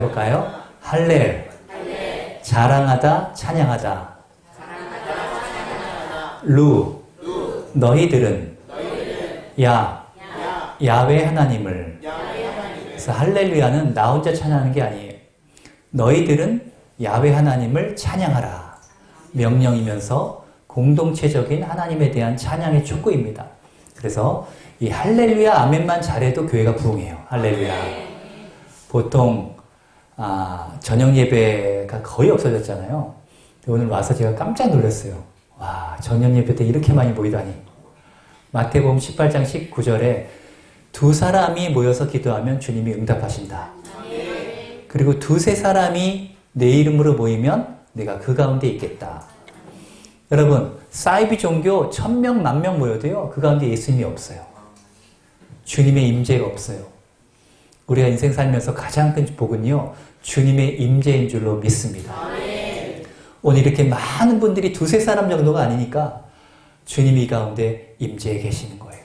볼까요? 할렐. 자랑하다, 찬양하다. 루. 너희들은 야외 하나님을. 그래서 할렐루야는 나 혼자 찬양하는 게 아니에요. 너희들은 야외 하나님을 찬양하라. 명령이면서 공동체적인 하나님에 대한 찬양의 촉구입니다. 그래서 이 할렐루야 아멘만 잘해도 교회가 부흥해요. 할렐루야. 보통 저녁 예배가 거의 없어졌잖아요. 오늘 와서 제가 깜짝 놀랐어요. 와, 저녁 예배 때 이렇게 많이 모이다니. 마태복음 18장 19절에 두 사람이 모여서 기도하면 주님이 응답하신다. 그리고 두세 사람이 내 이름으로 모이면 내가 그 가운데 있겠다. 여러분, 사이비 종교 1000명, 10,000명 모여도요, 그 가운데 예수님이 없어요. 주님의 임재가 없어요. 우리가 인생 살면서 가장 큰 복은요, 주님의 임재인 줄로 믿습니다. 오늘 이렇게 많은 분들이 두세 사람 정도가 아니니까 주님이 이 가운데 임재해 계시는 거예요.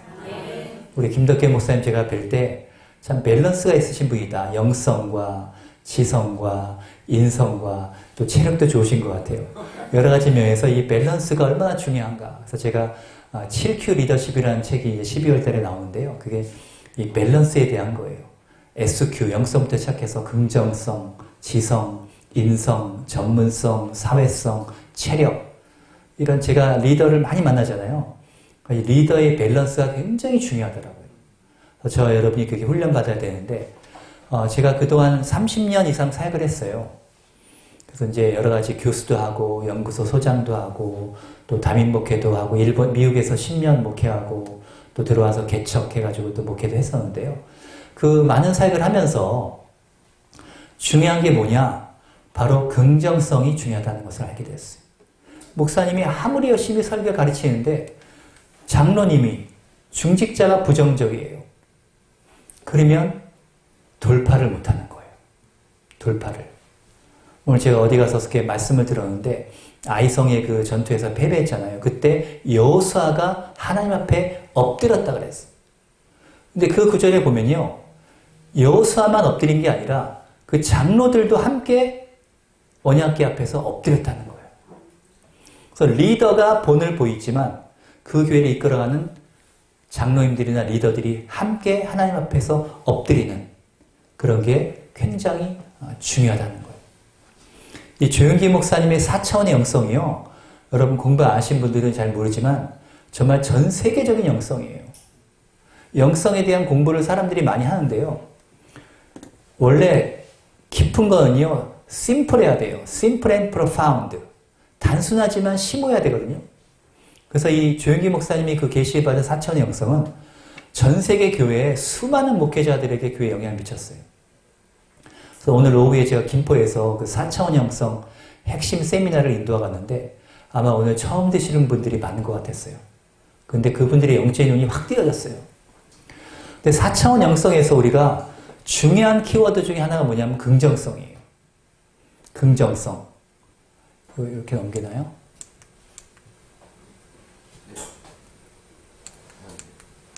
우리 김덕계 목사님 제가 뵐 때 참 밸런스가 있으신 분이다. 영성과 지성과 인성과 또 체력도 좋으신 것 같아요. 여러 가지 면에서 이 밸런스가 얼마나 중요한가. 그래서 제가 7Q 리더십이라는 책이 12월 달에 나오는데요. 그게 이 밸런스에 대한 거예요. SQ, 영성부터 시작해서 긍정성, 지성, 인성, 전문성, 사회성, 체력. 이런 제가 리더를 많이 만나잖아요. 이 리더의 밸런스가 굉장히 중요하더라고요. 저와 여러분이 그렇게 훈련받아야 되는데, 제가 그동안 30년 이상 사역을 했어요. 그래서 이제 여러 가지 교수도 하고, 연구소 소장도 하고, 또 담임 목회도 하고, 미국에서 10년 목회하고, 또 들어와서 개척해가지고 또 목회도 했었는데요. 그 많은 사역을 하면서 중요한 게 뭐냐? 바로 긍정성이 중요하다는 것을 알게 됐어요. 목사님이 아무리 열심히 설교 가르치는데 장로님이, 중직자가 부정적이에요. 그러면 돌파를 못하는 거예요. 돌파를. 오늘 제가 어디 가서 그렇게 말씀을 들었는데 아이성의 그 전투에서 패배했잖아요. 그때 여호수아가 하나님 앞에 엎드렸다 그랬어요. 근데 그 구절에 보면요, 여호수아만 엎드린 게 아니라 그 장로들도 함께 언약궤 앞에서 엎드렸다는 거예요. 그래서 리더가 본을 보이지만 그 교회를 이끌어가는 장로님들이나 리더들이 함께 하나님 앞에서 엎드리는 그런 게 굉장히 중요하다는 거예요. 이 조영기 목사님의 4차원의 영성이요, 여러분 공부 안 하신 분들은 잘 모르지만 정말 전 세계적인 영성이에요. 영성에 대한 공부를 사람들이 많이 하는데요, 원래 깊은 거는요, 심플해야 돼요. simple and profound. 단순하지만 심오해야 되거든요. 그래서 이 조영기 목사님이 그 계시에 받은 4차원의 영성은 전 세계 교회에 수많은 목회자들에게 교회에 영향을 미쳤어요. 그래서 오늘 오후에 제가 김포에서 그 4차원 영성 핵심 세미나를 인도하 갔는데 아마 오늘 처음 드시는 분들이 많은 것 같았어요. 근데 그분들의 영적인 눈이 확 띄어졌어요. 근데 4차원 영성에서 우리가 중요한 키워드 중에 하나가 뭐냐면 긍정성이에요. 긍정성. 이렇게 넘기나요?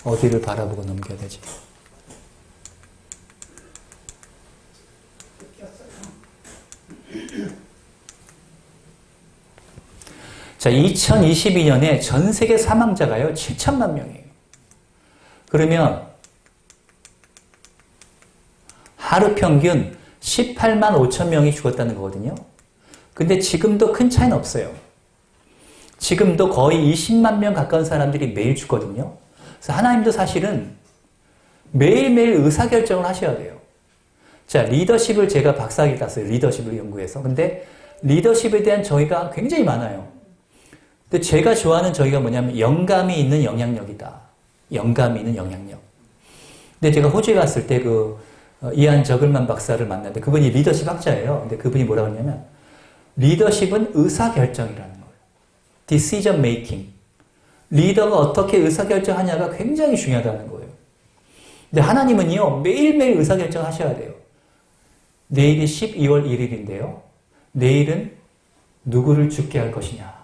어디를 바라보고 넘겨야 되지? 자, 2022년에 전 세계 사망자가요, 7천만 명이에요. 그러면 하루 평균 18만 5천 명이 죽었다는 거거든요. 근데 지금도 큰 차이는 없어요. 지금도 거의 20만 명 가까운 사람들이 매일 죽거든요. 그래서 하나님도 사실은 매일매일 의사결정을 하셔야 돼요. 자, 리더십을 제가 박사학위 땄어요. 리더십을 연구해서. 근데 리더십에 대한 정의가 굉장히 많아요. 근데 제가 좋아하는 정의가 뭐냐면 영감이 있는 영향력이다. 영감이 있는 영향력. 근데 제가 호주에 갔을 때 이안 저글만 박사를 만났는데 그분이 리더십 학자예요. 근데 그분이 뭐라고 했냐면 리더십은 의사결정이라는 거예요. decision making. 리더가 어떻게 의사결정하냐가 굉장히 중요하다는 거예요. 근데 하나님은요, 매일매일 의사결정 하셔야 돼요. 내일이 12월 1일인데요. 내일은 누구를 죽게 할 것이냐.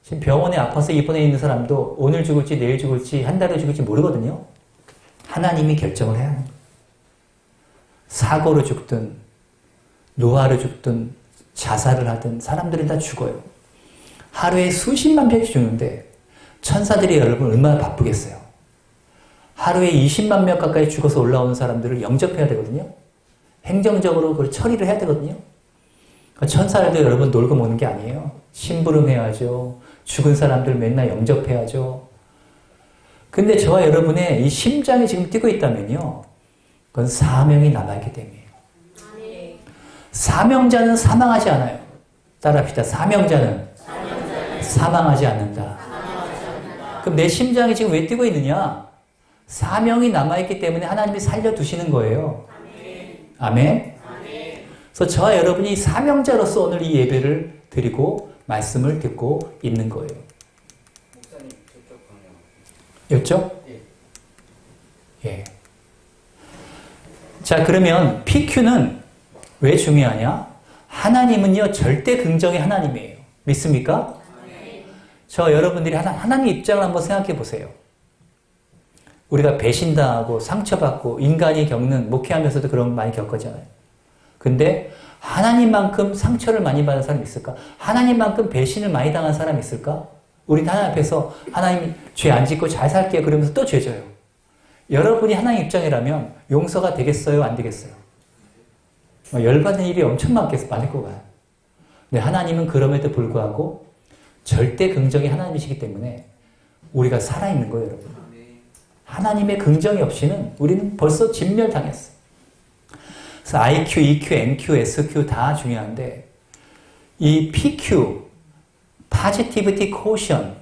지금 병원에 아파서 입원해 있는 사람도 오늘 죽을지 내일 죽을지 한 달에 죽을지 모르거든요. 하나님이 결정을 해야 하는 거예요. 사고로 죽든 노화로 죽든 자살을 하든 사람들이 다 죽어요. 하루에 수십만 명씩 죽는데 천사들이 여러분 얼마나 바쁘겠어요. 하루에 20만 명 가까이 죽어서 올라오는 사람들을 영접해야 되거든요. 행정적으로 그걸 처리를 해야 되거든요. 천사들도 여러분 놀고 먹는 게 아니에요. 심부름해야죠. 죽은 사람들 맨날 영접해야죠. 근데 저와 여러분의 이 심장이 지금 뛰고 있다면요. 그건 사명이 남아있기 때문이에요. 사명자는 사망하지 않아요. 따라합시다. 사명자는 사망하지 않는다. 그럼 내 심장이 지금 왜 뛰고 있느냐? 사명이 남아있기 때문에 하나님이 살려두시는 거예요. 아멘. 그래서 저와 여러분이 사명자로서 오늘 이 예배를 드리고 말씀을 듣고 있는 거예요. 목사님, 저쪽 방향. 였죠? 예. 자, 그러면 PQ는 왜 중요하냐? 하나님은요, 절대 긍정의 하나님이에요. 믿습니까? 저 여러분들이 하나님 입장을 한번 생각해 보세요. 우리가 배신당하고 상처받고 인간이 겪는, 목회하면서도 그런 거 많이 겪었잖아요. 근데 하나님만큼 상처를 많이 받은 사람이 있을까? 하나님만큼 배신을 많이 당한 사람이 있을까? 우리 하나님 앞에서 하나님 죄 안 짓고 잘 살게요 그러면서 또 죄 져요. 여러분이 하나님 입장이라면 용서가 되겠어요? 안 되겠어요? 열받는 일이 엄청 많을 것 같아요. 근데 하나님은 그럼에도 불구하고 절대 긍정이 하나님이시기 때문에 우리가 살아있는 거예요, 여러분. 하나님의 긍정이 없이는 우리는 벌써 진멸당했어요. 그래서 IQ, EQ, NQ, SQ 다 중요한데 이 PQ, Positivity Quotient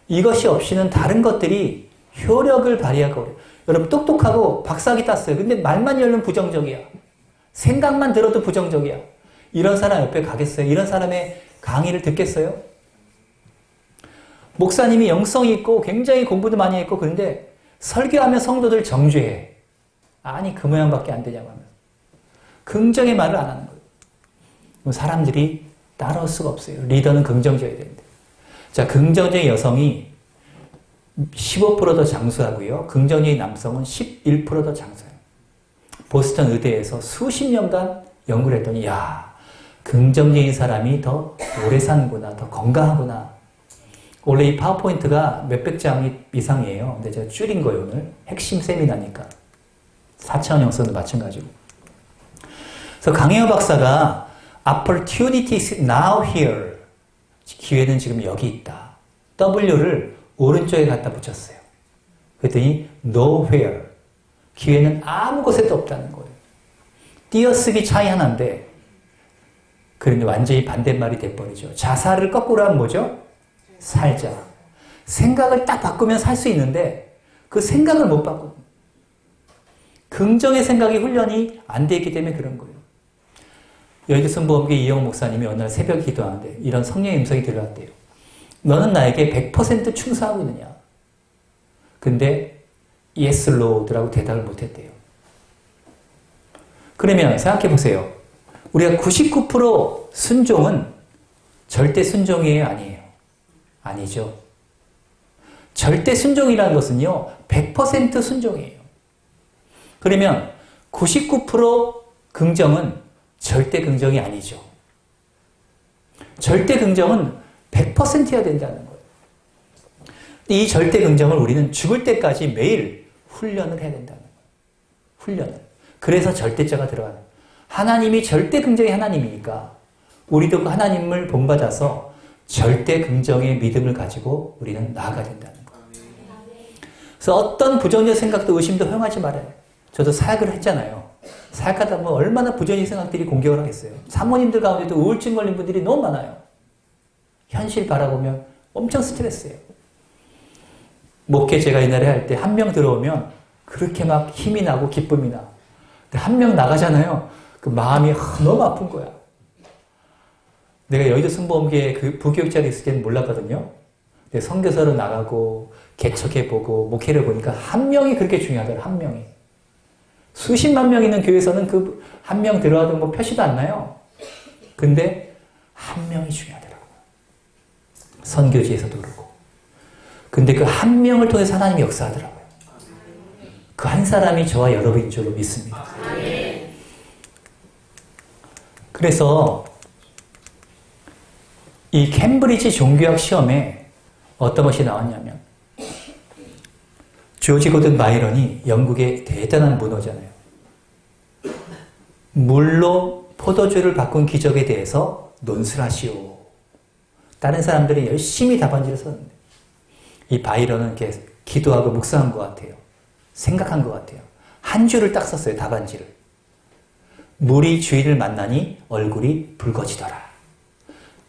이것이 없이는 다른 것들이 효력을 발휘하고 그래요. 여러분 똑똑하고 박사학위 땄어요. 근데 말만 열면 부정적이야. 생각만 들어도 부정적이야. 이런 사람 옆에 가겠어요? 이런 사람의 강의를 듣겠어요? 목사님이 영성이 있고 굉장히 공부도 많이 했고 그런데 설교하면 성도들 정죄해. 아니 그 모양밖에 안 되냐고 하면서. 긍정의 말을 안 하는 거예요. 사람들이 따라올 수가 없어요. 리더는 긍정적이어야 되는데. 자, 긍정적인 여성이 15% 더 장수하고요. 긍정적인 남성은 11% 더 장수해요. 보스턴 의대에서 수십 년간 연구를 했더니 야, 긍정적인 사람이 더 오래 사는구나. 더 건강하구나. 원래 이 파워포인트가 몇백 장 이상이에요. 근데 제가 줄인 거예요, 오늘. 핵심 세미나니까. 4,000원 영상도 마찬가지고. 그래서 강혜호 박사가 Opportunity is now here. 기회는 지금 여기 있다. W를 오른쪽에 갖다 붙였어요. 그랬더니 nowhere. 기회는 아무 곳에도 없다는 거예요. 띄어쓰기 차이 하나인데 그런데 완전히 반대말이 돼버리죠. 자살을 거꾸로 하면 뭐죠? 살자. 생각을 딱 바꾸면 살 수 있는데 그 생각을 못 바꾸고 긍정의 생각이 훈련이 안 돼 있기 때문에 그런 거예요. 여의도 순복음교회 이영호 목사님이 어느 날 새벽 기도하는데 이런 성령의 음성이 들려왔대요. 너는 나에게 100% 충성하고 있느냐? 근데 Yes, Lord라고 대답을 못했대요. 그러면 생각해 보세요. 우리가 99% 순종은 절대 순종이에요? 아니에요? 아니죠. 절대 순종이라는 것은요. 100% 순종이에요. 그러면 99% 긍정은 절대 긍정이 아니죠. 절대 긍정은 100%여야 된다는 거예요. 이 절대 긍정을 우리는 죽을 때까지 매일 훈련을 해야 된다는 거예요. 훈련을. 그래서 절대자가 들어가는 거예요. 하나님이 절대 긍정의 하나님이니까 우리도 그 하나님을 본받아서 절대 긍정의 믿음을 가지고 우리는 나아가야 된다는 거예요. 그래서 어떤 부정적 생각도 의심도 허용하지 말아요. 저도 사역을 했잖아요. 사역하다 보면 얼마나 부정적 생각들이 공격을 하겠어요. 사모님들 가운데도 우울증 걸린 분들이 너무 많아요. 현실 바라보면 엄청 스트레스예요. 목회 제가 옛날에 할 때 한 명 들어오면 그렇게 막 힘이 나고 기쁨이 나. 근데 한 명 나가잖아요. 그 마음이 너무 아픈 거야. 내가 여의도 순복음교회 그 부교육자로 있을 때는 몰랐거든요. 근데 선교사로 나가고 개척해보고 목회를 보니까 한 명이 그렇게 중요하더라. 한 명이. 수십만 명 있는 교회에서는 그 한 명 들어와도 뭐 표시도 안 나요. 근데 한 명이 중요하더라고요. 선교지에서도 그렇고. 근데 그 한 명을 통해서 하나님이 역사하더라고요. 그 한 사람이 저와 여러분인 줄로 믿습니다. 그래서 이 캠브리지 종교학 시험에 어떤 것이 나왔냐면 조지 고든 바이런이 영국의 대단한 문호잖아요. 물로 포도주를 바꾼 기적에 대해서 논술 하시오. 다른 사람들이 열심히 답안지를 썼는데 이 바이런은 이렇게 기도하고 묵상한 것 같아요. 생각한 것 같아요. 한 줄을 딱 썼어요. 답안지를. 물이 주인을 만나니 얼굴이 붉어지더라.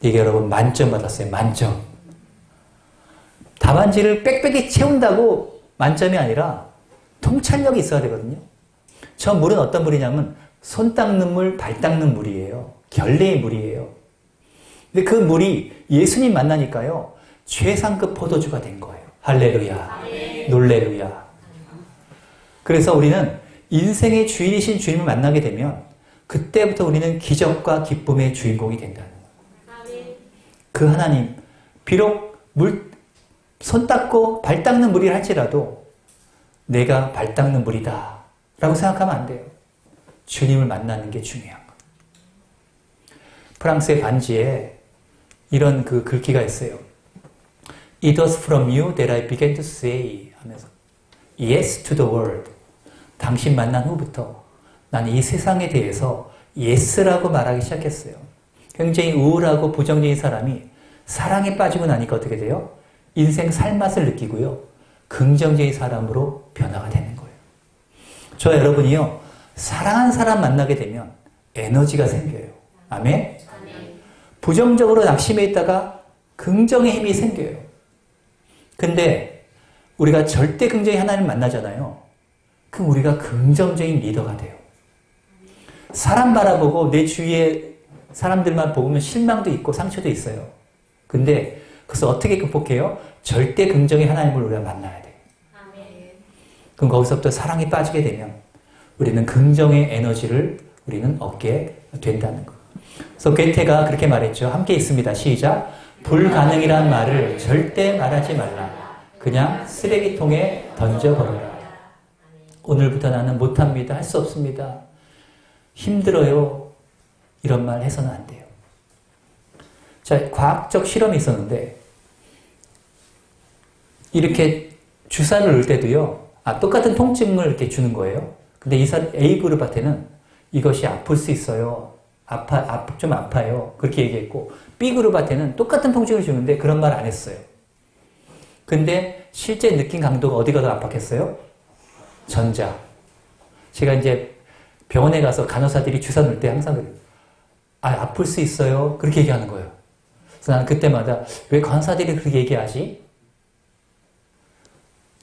이게 여러분 만점 받았어요. 만점. 답안지를 빽빽이 채운다고 만점이 아니라 통찰력이 있어야 되거든요. 저 물은 어떤 물이냐면 손 닦는 물, 발 닦는 물이에요. 결례의 물이에요. 근데 그 물이 예수님 만나니까요. 최상급 포도주가 된 거예요. 할렐루야. 놀렐루야. 그래서 우리는 인생의 주인이신 주님을 만나게 되면 그때부터 우리는 기적과 기쁨의 주인공이 된다는 거예요. 그 하나님, 비록 손 닦고 발 닦는 물이라 할지라도 내가 발 닦는 물이다 라고 생각하면 안 돼요. 주님을 만나는 게 중요한 거예요. 프랑스의 반지에 이런 그 글귀가 있어요. It was from you that I began to say 하면서 Yes to the world. 당신 만난 후부터 나는 이 세상에 대해서 Yes라고 말하기 시작했어요. 굉장히 우울하고 부정적인 사람이 사랑에 빠지고 나니까 어떻게 돼요? 인생 살맛을 느끼고요. 긍정적인 사람으로 변화가 되는 거예요. 저 여러분이요. 사랑하는 사람 만나게 되면 에너지가 생겨요. 아멘? 부정적으로 낙심해 있다가 긍정의 힘이 생겨요. 근데 우리가 절대 긍정의 하나님을 만나잖아요. 그럼 우리가 긍정적인 리더가 돼요. 사람 바라보고 내 주위에 사람들만 보면 실망도 있고 상처도 있어요. 근데 그래서 어떻게 극복해요? 절대 긍정의 하나님을 우리가 만나야 돼요. 그럼 거기서부터 사랑이 빠지게 되면 우리는 긍정의 에너지를 우리는 얻게 된다는 거. 그래서 괴테가 그렇게 말했죠. 함께 있습니다. 시작. 불가능이란 말을 절대 말하지 말라. 그냥 쓰레기통에 던져버려라. 오늘부터 나는 못합니다. 할 수 없습니다. 힘들어요. 이런 말 해서는 안 돼요. 자, 과학적 실험이 있었는데 이렇게 주사를 넣을 때도요. 똑같은 통증을 이렇게 주는 거예요. 근데 이 사람 A그룹한테는 이것이 아플 수 있어요. 좀 아파요. 그렇게 얘기했고 B그룹한테는 똑같은 통증을 주는데 그런 말 안 했어요. 근데 실제 느낀 강도가 어디가 더 압박했어요? 전자. 제가 이제 병원에 가서 간호사들이 주사 넣을 때 항상 그래요. 아플 수 있어요. 그렇게 얘기하는 거예요. 그래서 나는 그때마다 왜 간호사들이 그렇게 얘기하지?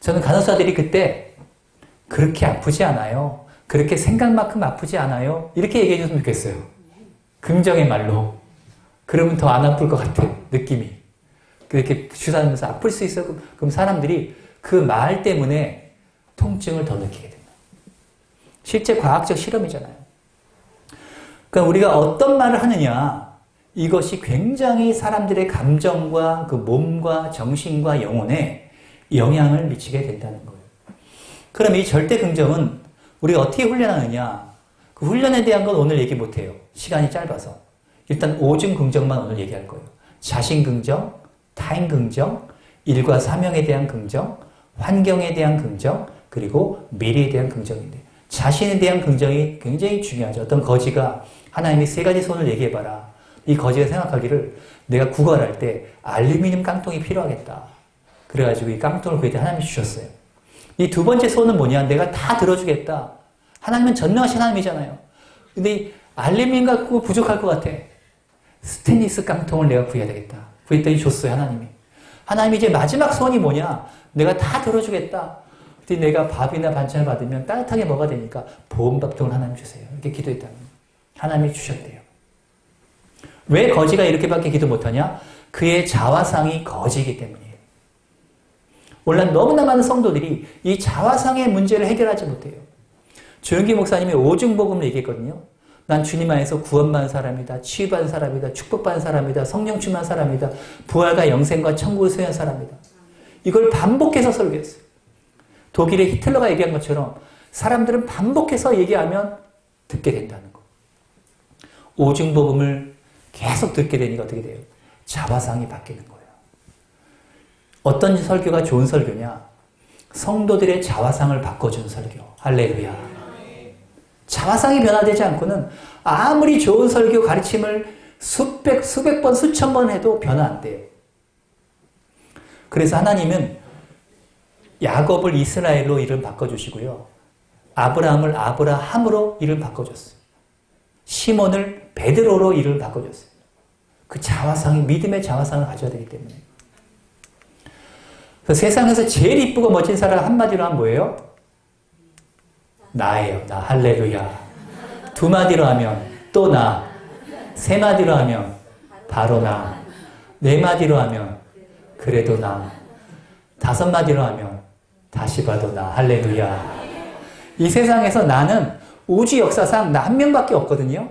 저는 간호사들이 그때 그렇게 아프지 않아요. 그렇게 생각만큼 아프지 않아요. 이렇게 얘기해 줬으면 좋겠어요. 긍정의 말로. 그러면 더 안 아플 것 같아요. 느낌이. 그렇게 주사하면서 아플 수 있어요. 그럼 사람들이 그 말 때문에 통증을 더 느끼게 됩니다. 실제 과학적 실험이잖아요. 그러니까 우리가 어떤 말을 하느냐 이것이 굉장히 사람들의 감정과 그 몸과 정신과 영혼에 영향을 미치게 된다는 거예요. 그럼 이 절대 긍정은 우리가 어떻게 훈련하느냐 그 훈련에 대한 건 오늘 얘기 못해요. 시간이 짧아서. 일단 5중 긍정만 오늘 얘기할 거예요. 자신 긍정, 타인 긍정, 일과 사명에 대한 긍정, 환경에 대한 긍정, 그리고 미래에 대한 긍정인데 자신에 대한 긍정이 굉장히 중요하죠. 어떤 거지가 하나님이 3가지 손을 얘기해봐라. 이 거지가 생각하기를 내가 구걸할 때 알루미늄 깡통이 필요하겠다. 그래가지고 이 깡통을 그에게 하나님이 주셨어요. 이 2번째 손은 뭐냐? 내가 다 들어주겠다. 하나님은 전능하신 하나님이잖아요. 근데 이 알루미늄 갖고 부족할 것 같아. 스테인리스 깡통을 내가 구해야 되겠다. 구했더니 줬어요, 하나님이. 하나님이 이제 마지막 소원이 뭐냐? 내가 다 들어주겠다. 근데 내가 밥이나 반찬을 받으면 따뜻하게 먹어야 되니까 보온밥통을 하나님 주세요. 이렇게 기도했다는 거예요. 하나님이 주셨대요. 왜 거지가 이렇게밖에 기도 못하냐? 그의 자화상이 거지이기 때문이에요. 오늘 너무나 많은 성도들이 이 자화상의 문제를 해결하지 못해요. 조영기 목사님이 5중 복음을 얘기했거든요. 난 주님 안에서 구원받은 사람이다. 치유받은 사람이다. 축복받은 사람이다. 성령 충만한 사람이다. 부활과 영생과 천국을 소유한 사람이다. 이걸 반복해서 설교했어요. 독일의 히틀러가 얘기한 것처럼 사람들은 반복해서 얘기하면 듣게 된다는 거. 오중복음을 계속 듣게 되니까 어떻게 돼요? 자화상이 바뀌는 거예요. 어떤 설교가 좋은 설교냐? 성도들의 자화상을 바꿔주는 설교. 할렐루야. 자화상이 변화되지 않고는 아무리 좋은 설교 가르침을 수백 번, 수천 번 해도 변화 안 돼요. 그래서 하나님은 야곱을 이스라엘로 이름 바꿔주시고요. 아브라함을 아브라함으로 이름 바꿔줬어요. 시몬을 베드로로 이름을 바꿔줬어요. 그 자화상이 믿음의 자화상을 가져야 되기 때문에. 그래서 세상에서 제일 이쁘고 멋진 사람 한마디로 하면 뭐예요? 나예요. 나. 할렐루야. 두 마디로 하면 또 나. 세 마디로 하면 바로 나. 네 마디로 하면 그래도 나. 다섯 마디로 하면 다시 봐도 나. 할렐루야. 이 세상에서 나는 우주 역사상 나 한 명밖에 없거든요.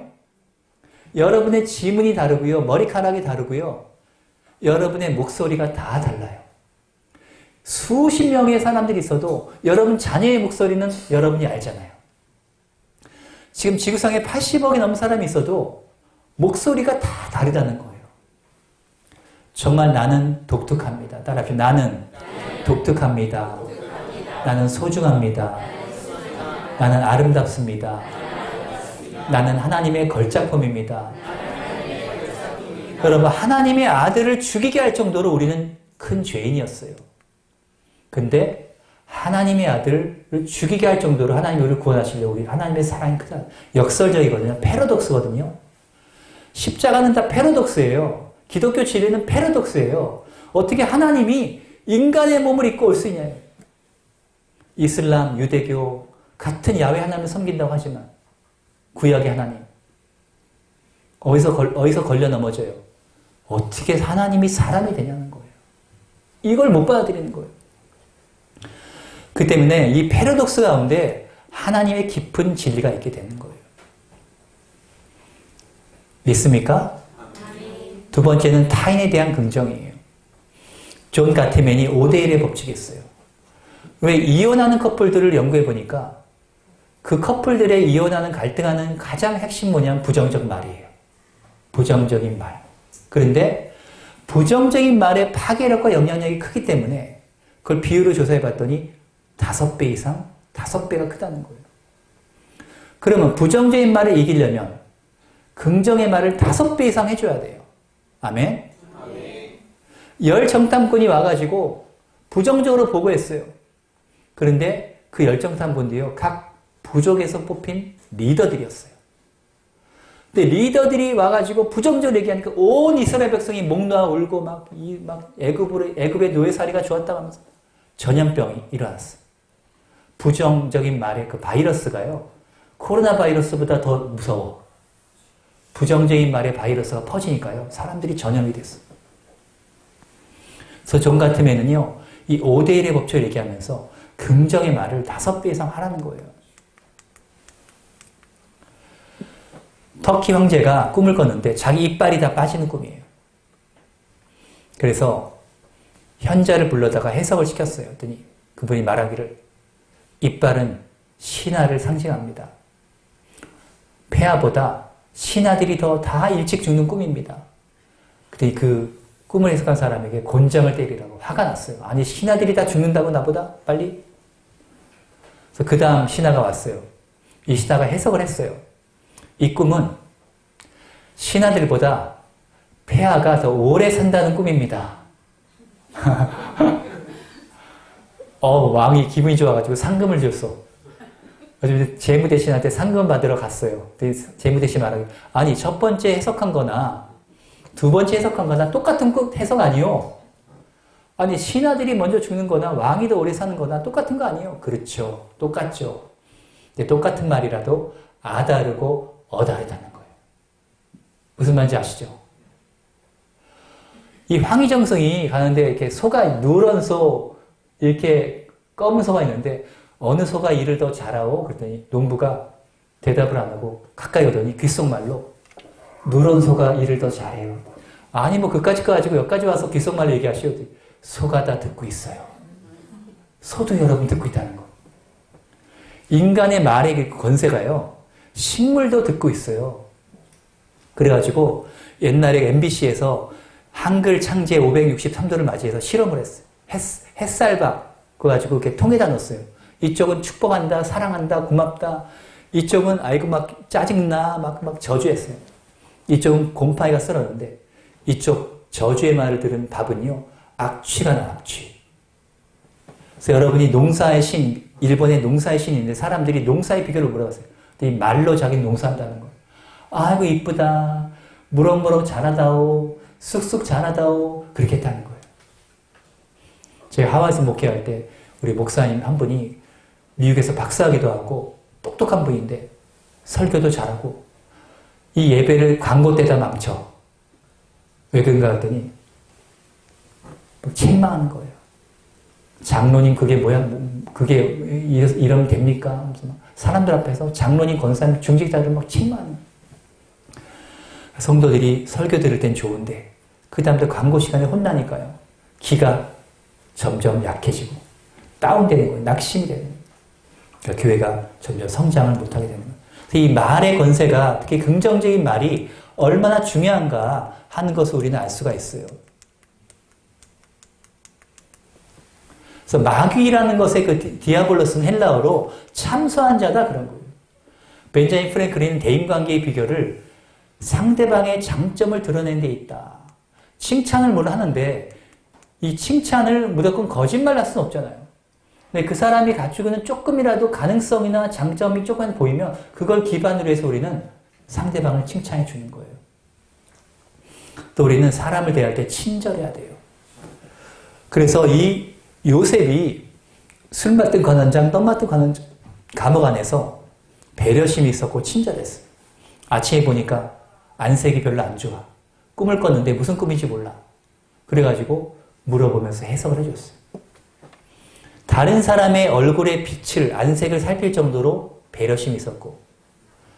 여러분의 지문이 다르고요. 머리카락이 다르고요. 여러분의 목소리가 다 달라요. 수십 명의 사람들이 있어도 여러분 자녀의 목소리는 여러분이 알잖아요. 지금 지구상에 80억이 넘는 사람이 있어도 목소리가 다 다르다는 거예요. 정말 나는 독특합니다. 따라합시다. 나는 독특합니다. 나는 소중합니다. 나는 아름답습니다. 나는 하나님의 걸작품입니다. 여러분, 하나님의 아들을 죽이게 할 정도로 우리는 큰 죄인이었어요. 근데 하나님의 아들을 죽이게 할 정도로 하나님이 우리를 구원하시려고 우리 하나님의 사랑이 크다. 역설적이거든요. 패러독스거든요. 십자가는 다 패러독스예요. 기독교 진리는 패러독스예요. 어떻게 하나님이 인간의 몸을 입고 올 수 있냐요. 이슬람, 유대교 같은 야훼 하나님을 섬긴다고 하지만 구약의 하나님 어디서 걸려 넘어져요. 어떻게 하나님이 사람이 되냐는 거예요. 이걸 못 받아들이는 거예요. 그 때문에 이 패러독스 가운데 하나님의 깊은 진리가 있게 되는 거예요. 믿습니까? 두 번째는 타인에 대한 긍정이에요. 존 가트맨이 5대1의 법칙이 있어요. 왜 이혼하는 커플들을 연구해 보니까 그 커플들의 이혼하는 갈등하는 가장 핵심 뭐냐면 부정적 말이에요. 부정적인 말. 그런데 부정적인 말의 파괴력과 영향력이 크기 때문에 그걸 비율로 조사해 봤더니 5배 이상, 5배가 크다는 거예요. 그러면 부정적인 말을 이기려면 긍정의 말을 5배 이상 해줘야 돼요. 아멘? 열 정탐꾼이 와가지고 부정적으로 보고했어요. 그런데 그 열 정탐꾼들이요, 각 부족에서 뽑힌 리더들이었어요. 근데 리더들이 와가지고 부정적으로 얘기하니까 온 이스라엘 백성이 목 놓아 울고 막 애굽의 노예살이가 좋았다고 하면서 전염병이 일어났어요. 부정적인 말의 그 바이러스가요, 코로나 바이러스보다 더 무서워. 부정적인 말의 바이러스가 퍼지니까요, 사람들이 전염이 됐어요. 그래서 존 가트맨은요, 이 5대1의 법칙을 얘기하면서 긍정의 말을 5배 이상 하라는 거예요. 터키 황제가 꿈을 꿨는데 자기 이빨이 다 빠지는 꿈이에요. 그래서 현자를 불러다가 해석을 시켰어요. 그랬더니 그분이 말하기를 이빨은 신하를 상징합니다. 폐하보다 신하들이 더 다 일찍 죽는 꿈입니다. 그랬더니 그 꿈을 해석한 사람에게 곤장을 때리라고 화가 났어요. 아니 신하들이 다 죽는다고 나보다 빨리? 그래서 그 다음 신하가 왔어요. 이 신하가 해석을 했어요. 이 꿈은 신하들보다 폐하가 더 오래 산다는 꿈입니다. 왕이 기분이 좋아가지고 상금을 줬어. 재무대신한테 상금 받으러 갔어요. 재무대신 말하기, 아니 첫 번째 해석한 거나 두 번째 해석한 거나 똑같은 해석 아니요? 아니 신하들이 먼저 죽는 거나 왕이 더 오래 사는 거나 똑같은 거 아니에요? 그렇죠. 똑같죠. 근데 똑같은 말이라도 아다르고 어다르다는 거예요. 무슨 말인지 아시죠? 이 황희정성이 가는데 이렇게 소가 누런 소, 이렇게 검은 소가 있는데 어느 소가 일을 더 잘하오? 그랬더니 농부가 대답을 안 하고 가까이 오더니 귓속말로 누런 소가 일을 더 잘해요. 아니 뭐 그까짓 거 가지고 여기까지 와서 귓속말로 얘기하시오. 소가 다 듣고 있어요. 소도 여러분 듣고 있다는 거. 인간의 말의 권세가요, 식물도 듣고 있어요. 그래가지고 옛날에 MBC에서 한글 창제 563도를 맞이해서 실험을 했어요. 햇살밥 그거 가지고 이렇게 통에다 넣었어요. 이쪽은 축복한다, 사랑한다, 고맙다. 이쪽은 아이고 막 짜증나, 막 저주했어요. 이쪽은 곰팡이가 쓸었는데 이쪽 저주의 말을 들은 밥은요 악취가 나, 악취. 그래서 여러분이 농사의 신, 일본의 농사의 신인데 사람들이 농사의 비결을 물어봤어요. 이 말로 자기는 농사한다는 거예요. 아이고 이쁘다, 무럭무럭 자라다오, 쑥쑥 자라다오, 그렇게 했다는 거예요. 제가 하와이에서 목회할 때 우리 목사님 한 분이 미국에서 박사하기도 하고 똑똑한 분인데 설교도 잘하고 이 예배를 광고 때다 망쳐. 왜 그런가 했더니 책망하는 거예요. 장로님 그게 뭐야? 그게 이러면 됩니까? 사람들 앞에서 장로님, 권사님, 중직자들 막 책망하는 거예요. 성도들이 설교 들을 땐 좋은데 그 다음부터 광고 시간에 혼나니까요. 기가 점점 약해지고 다운되는 거예요. 낙심이 되는 거예요. 그러니까 교회가 점점 성장을 못하게 되는 거예요. 그래서 이 말의 권세가, 특히 긍정적인 말이 얼마나 중요한가 하는 것을 우리는 알 수가 있어요. 그래서 마귀라는 것의 그 디아볼로스는 헬라어로 참소한 자다 그런 거예요. 벤자민 프랭클린은 대인관계의 비결을 상대방의 장점을 드러내는 데 있다. 칭찬을 물론 하는데 이 칭찬을 무조건 거짓말 할 수는 없잖아요. 근데 그 사람이 가지고 있는 조금이라도 가능성이나 장점이 조금 보이면 그걸 기반으로 해서 우리는 상대방을 칭찬해 주는 거예요. 또 우리는 사람을 대할 때 친절해야 돼요. 그래서 이 요셉이 술 맡은 관원장, 떡 맡은 관원장, 감옥 안에서 배려심이 있었고 친절했어요. 아침에 보니까 안색이 별로 안 좋아. 꿈을 꿨는데 무슨 꿈인지 몰라. 그래가지고 물어보면서 해석을 해줬어요. 다른 사람의 얼굴의 빛을, 안색을 살필 정도로 배려심이 있었고,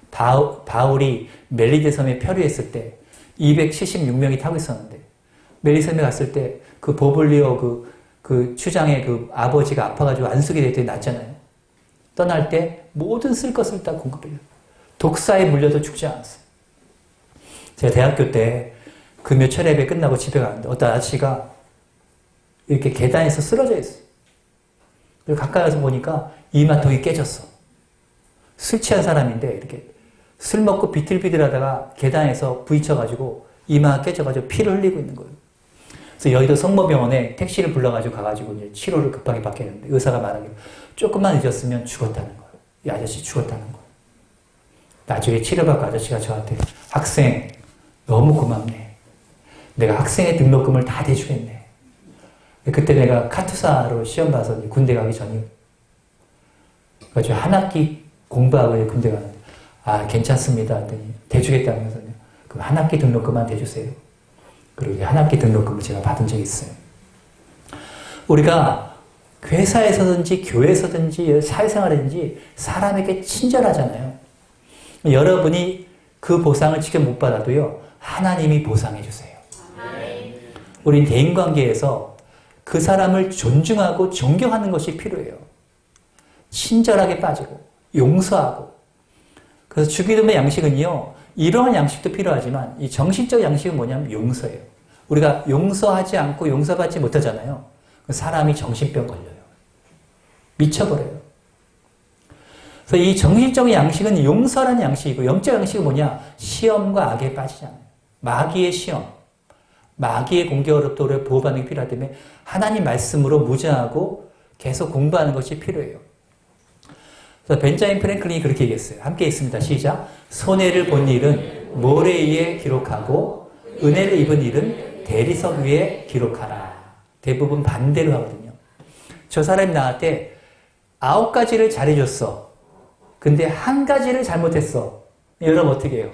바울이 멜리데 섬에 표류했을 때 276명이 타고 있었는데, 멜리데 섬에 갔을 때 그 보블리오 그 추장의 그 아버지가 아파가지고 안수게 될 때 났잖아요. 떠날 때 모든 쓸 것을 다 공급해요. 독사에 물려도 죽지 않았어요. 제가 대학교 때 금요 철예배 끝나고 집에 가는데 어떤 아저씨가 이렇게 계단에서 쓰러져 있어요. 그리고 가까이 가서 보니까 이마통이 깨졌어. 술 취한 사람인데 이렇게 술 먹고 비틀비틀하다가 계단에서 부딪혀가지고 이마가 깨져가지고 피를 흘리고 있는 거예요. 그래서 여의도 성모병원에 택시를 불러가지고 가가지고 이제 치료를 급하게 받겠는데 의사가 말하기로 조금만 늦었으면 죽었다는 거예요. 이 아저씨 죽었다는 거예요. 나중에 치료받고 아저씨가 저한테 학생 너무 고맙네. 내가 학생의 등록금을 다 대주겠네. 그때 내가 카투사로 시험 봐서 군대 가기 전이요. 그래서 한 학기 공부하고 군대 가는데 아 괜찮습니다 했더니 대주겠다면서요. 그럼 한 학기 등록금만 대주세요. 그리고 한 학기 등록금을 제가 받은 적이 있어요. 우리가 회사에서든지 교회에서든지 사회생활이든지 사람에게 친절하잖아요. 여러분이 그 보상을 직접 못 받아도요. 하나님이 보상해 주세요. 우린 대인관계에서 그 사람을 존중하고 존경하는 것이 필요해요. 친절하게 빠지고 용서하고. 그래서 주기도문의 양식은요. 이러한 양식도 필요하지만 이 정신적 양식은 뭐냐면 용서예요. 우리가 용서하지 않고 용서받지 못하잖아요. 사람이 정신병 걸려요. 미쳐버려요. 그래서 이 정신적인 양식은 용서라는 양식이고 영적 양식은 뭐냐? 시험과 악에 빠지잖아요. 마귀의 시험, 마귀의 공격으로부터 우리가 보호받는 게 필요하기 때문에 하나님 말씀으로 무장하고 계속 공부하는 것이 필요해요. 그래서 벤자민 프랭클린이 그렇게 얘기했어요. 함께 있습니다. 시작. 손해를 본 일은 모래 위에 기록하고 은혜를 입은 일은 대리석 위에 기록하라. 대부분 반대로 하거든요. 저 사람이 나한테 9가지를 잘해줬어. 근데 1가지를 잘못했어. 여러분 어떻게 해요?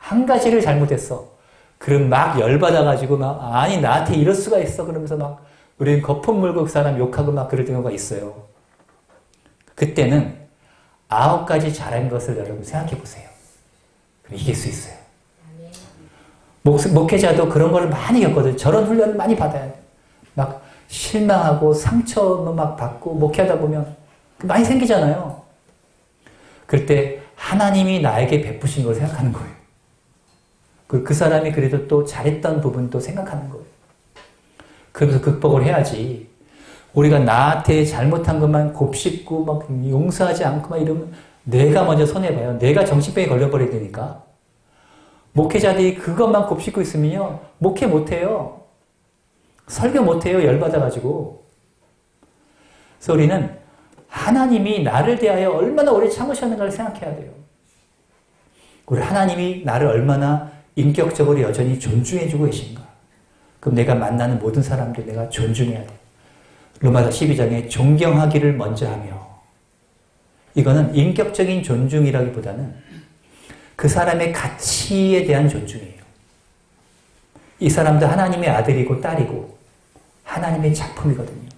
1가지를 잘못했어. 그럼 막 열받아가지고 막 아니 나한테 이럴 수가 있어. 그러면서 막 우리는 거품 물고 그 사람 욕하고 막 그럴 경우가 있어요. 그때는 9가지 잘한 것을 여러분 생각해 보세요. 그럼 이길 수 있어요. 목회자도 그런 걸 많이 겪거든요. 저런 훈련을 많이 받아야 돼요. 막 실망하고 상처 막 받고 목회하다 보면 많이 생기잖아요. 그럴 때 하나님이 나에게 베푸신 걸 생각하는 거예요. 그 사람이 그래도 또 잘했던 부분도 생각하는 거예요. 그러면서 극복을 해야지. 우리가 나한테 잘못한 것만 곱씹고 막 용서하지 않고 막 이러면 내가 먼저 손해봐요. 내가 정신병에 걸려버려야 되니까. 목회자들이 그것만 곱씹고 있으면요. 목회 못해요. 설교 못해요. 열받아가지고. 그래서 우리는 하나님이 나를 대하여 얼마나 오래 참으셨는가를 생각해야 돼요. 우리 하나님이 나를 얼마나 인격적으로 여전히 존중해주고 계신가. 그럼 내가 만나는 모든 사람들 내가 존중해야 돼. 로마서 12장에 존경하기를 먼저 하며, 이거는 인격적인 존중이라기보다는 그 사람의 가치에 대한 존중이에요. 이 사람도 하나님의 아들이고 딸이고 하나님의 작품이거든요.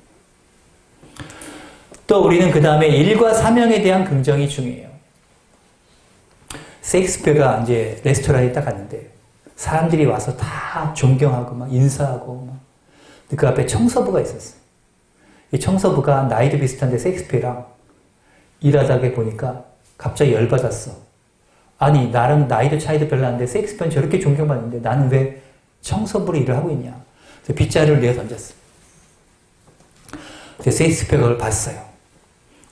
또 우리는 그 다음에 일과 사명에 대한 긍정이 중요해요. 셰익스피어가 이제 레스토랑에 딱 갔는데 사람들이 와서 다 존경하고 막 인사하고 막. 그 앞에 청소부가 있었어요. 이 청소부가 나이도 비슷한데 셰익스피어랑 일하다가 보니까 갑자기 열받았어. 아니 나랑 나이도 차이도 별로 안 나는데 셰익스피어는 저렇게 존경받는데 나는 왜 청소부로 일을 하고 있냐. 그래서 빗자루를 내어 던졌어. 그래서 셰익스피어가 그걸 봤어요.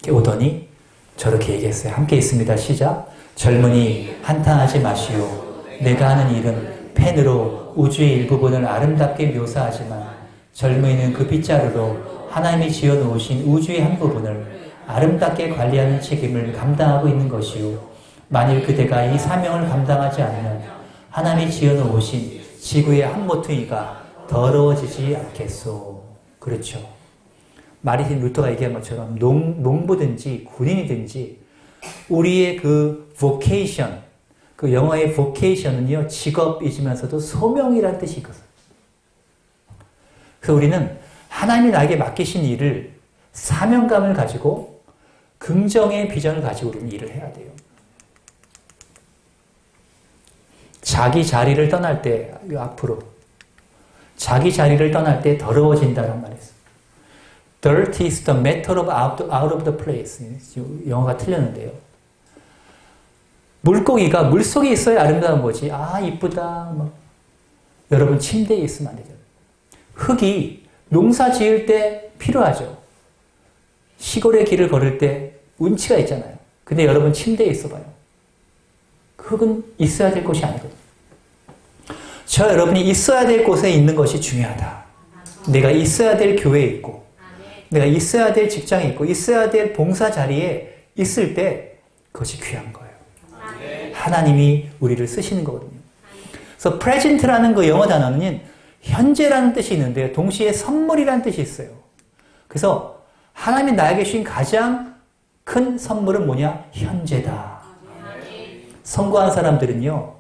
오더니 저렇게 얘기했어요. 함께 있습니다. 시작. 젊은이 한탄하지 마시오. 내가 하는 일은 펜으로 우주의 일부분을 아름답게 묘사하지만 젊은이는 그 빗자루로 하나님이 지어놓으신 우주의 한 부분을 아름답게 관리하는 책임을 감당하고 있는 것이요. 만일 그대가 이 사명을 감당하지 않으면 하나님이 지어놓으신 지구의 한 모퉁이가 더러워지지 않겠소. 그렇죠. 마르틴 루터가 얘기한 것처럼 농부든지 군인이든지 우리의 그 vocation, 그 영어의 vocation은요, 직업이지면서도 소명이라는 뜻이 있거든요. 그래서 우리는 하나님이 나에게 맡기신 일을 사명감을 가지고 긍정의 비전을 가지고 우리는 일을 해야 돼요. 자기 자리를 떠날 때, 앞으로 자기 자리를 떠날 때 더러워진다는 말이 있어요. Dirt is the matter of out of the place. 영어가 틀렸는데요. 물고기가 물속에 있어야 아름다운 거지. 아, 이쁘다. 막. 여러분, 침대에 있으면 안 되죠. 흙이 농사 지을 때 필요하죠. 시골의 길을 걸을 때 운치가 있잖아요. 근데 여러분, 침대에 있어 봐요. 흙은 있어야 될 곳이 아니거든요. 저 여러분이 있어야 될 곳에 있는 것이 중요하다. 내가 있어야 될 교회에 있고, 내가 있어야 될 직장에 있고 있어야 될 봉사 자리에 있을 때 그것이 귀한 거예요. 하나님이 우리를 쓰시는 거거든요. 그래서 present라는 그 영어 단어는 현재라는 뜻이 있는데 동시에 선물이라는 뜻이 있어요. 그래서 하나님이 나에게 주신 가장 큰 선물은 뭐냐? 현재다. 성공한 사람들은요,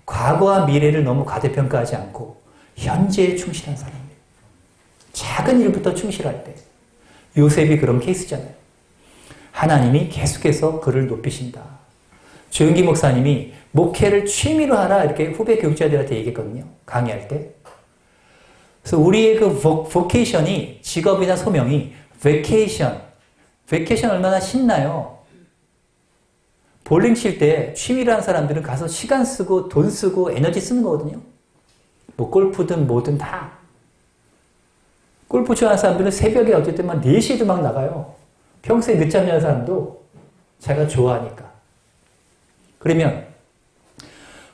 과거와 미래를 너무 과대평가하지 않고 현재에 충실한 사람이에요. 작은 일부터 충실할 때. 요셉이 그런 케이스잖아요. 하나님이 계속해서 그를 높이신다. 조용기 목사님이 목회를 취미로 하라 이렇게 후배 교육자들한테 얘기했거든요. 강의할 때. 그래서 우리의 그 vocation이, 직업이나 소명이 vacation. vacation 얼마나 신나요. 볼링 칠 때 취미로 하는 사람들은 가서 시간 쓰고 돈 쓰고 에너지 쓰는 거거든요. 뭐 골프든 뭐든 다. 골프 좋아하는 사람들은 새벽에 어떨 때만 4시에도 막 나가요. 평소에 늦잠 자는 사람도 자기가 좋아하니까. 그러면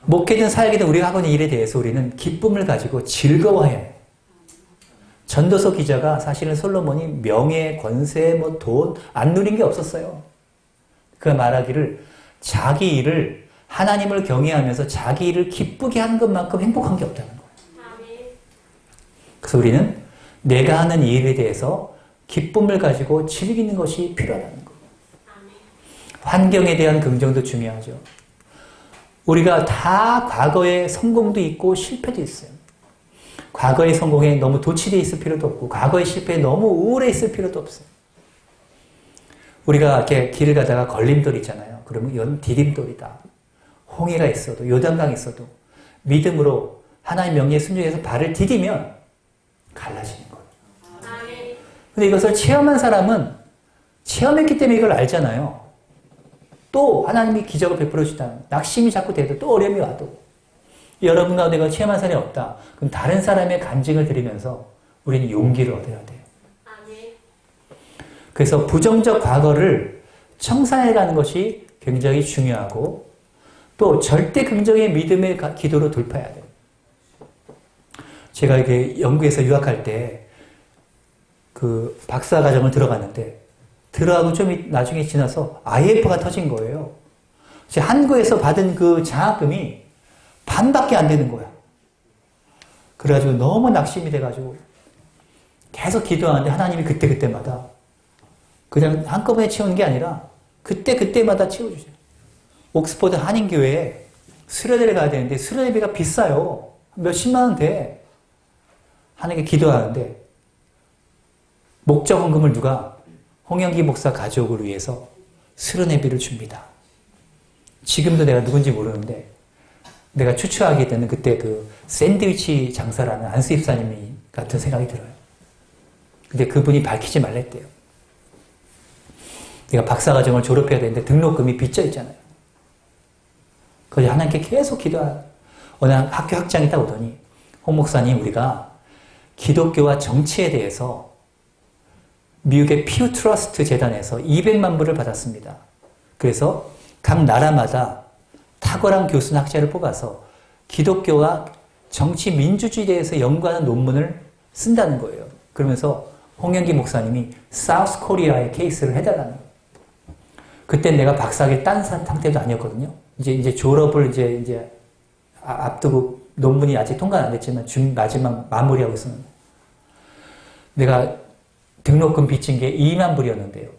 목회든 사역이든 우리가 하고 있는 일에 대해서 우리는 기쁨을 가지고 즐거워해야 해요. 전도서 기자가 사실은 솔로몬이 명예, 권세, 뭐 돈 안 누린 게 없었어요. 그가 말하기를 자기 일을 하나님을 경외하면서 자기 일을 기쁘게 하는 것만큼 행복한 게 없다는 거예요. 그래서 우리는 내가 하는 일에 대해서 기쁨을 가지고 즐기는 것이 필요하다는 거예요. 환경에 대한 긍정도 중요하죠. 우리가 다 과거의 성공도 있고 실패도 있어요. 과거의 성공에 너무 도취되어 있을 필요도 없고 과거의 실패에 너무 우울해 있을 필요도 없어요. 우리가 이렇게 길을 가다가 걸림돌이 있잖아요. 그러면 이건 디딤돌이다. 홍해가 있어도 요단강이 있어도 믿음으로 하나님 명령에 순종해서 발을 디디면 갈라지는 거예요. 근데 이것을 체험한 사람은 체험했기 때문에 이걸 알잖아요. 또 하나님이 기적을 베풀어 주시다. 낙심이 자꾸 돼도 또 어려움이 와도 여러분과 내가 체험한 사람이 없다. 그럼 다른 사람의 간증을 들으면서 우리는 용기를 얻어야 돼요. 그래서 부정적 과거를 청산해가는 것이 굉장히 중요하고 또 절대 긍정의 믿음의 기도로 돌파해야 돼요. 제가 이렇게 영국에서 유학할 때 그 박사 과정을 들어갔는데 들어가고 좀 나중에 지나서 IF가 터진 거예요. 제가 한국에서 받은 그 장학금이 반밖에 안 되는 거야. 그래가지고 너무 낙심이 돼가지고 계속 기도하는데 하나님이 그때마다 그냥 한꺼번에 채우는 게 아니라 그때마다 채워주세요. 옥스퍼드 한인교회에 수련회를 가야 되는데 수련회비가 비싸요. 몇십만 원 돼. 하나님께 기도하는데 목적 헌금을 누가 홍영기 목사 가족을 위해서 수련회비를 줍니다. 지금도 내가 누군지 모르는데 내가 추추하게 되는 그때 그 샌드위치 장사라는 안수입사님이 같은 생각이 들어요. 근데 그분이 밝히지 말랬대요. 내가 박사과정을 졸업해야 되는데 등록금이 빚져 있잖아요. 그래서 하나님께 계속 기도하고 어느 학교 학장이 딱 오더니 홍 목사님 우리가 기독교와 정치에 대해서 미국의 피우 트러스트 재단에서 200만 불을 받았습니다. 그래서 각 나라마다 탁월한 교수나 학자를 뽑아서 기독교와 정치 민주주의에 대해서 연구하는 논문을 쓴다는 거예요. 그러면서 홍영기 목사님이 사우스 코리아의 케이스를 해달라는 거예요. 그때 내가 박사학위를 딴 상태도 아니었거든요. 이제 졸업을 이제 앞두고 논문이 아직 통과는 안 됐지만 마지막 마무리하고 있었는데 내가 등록금 빚진 게 2만 불이었는데요.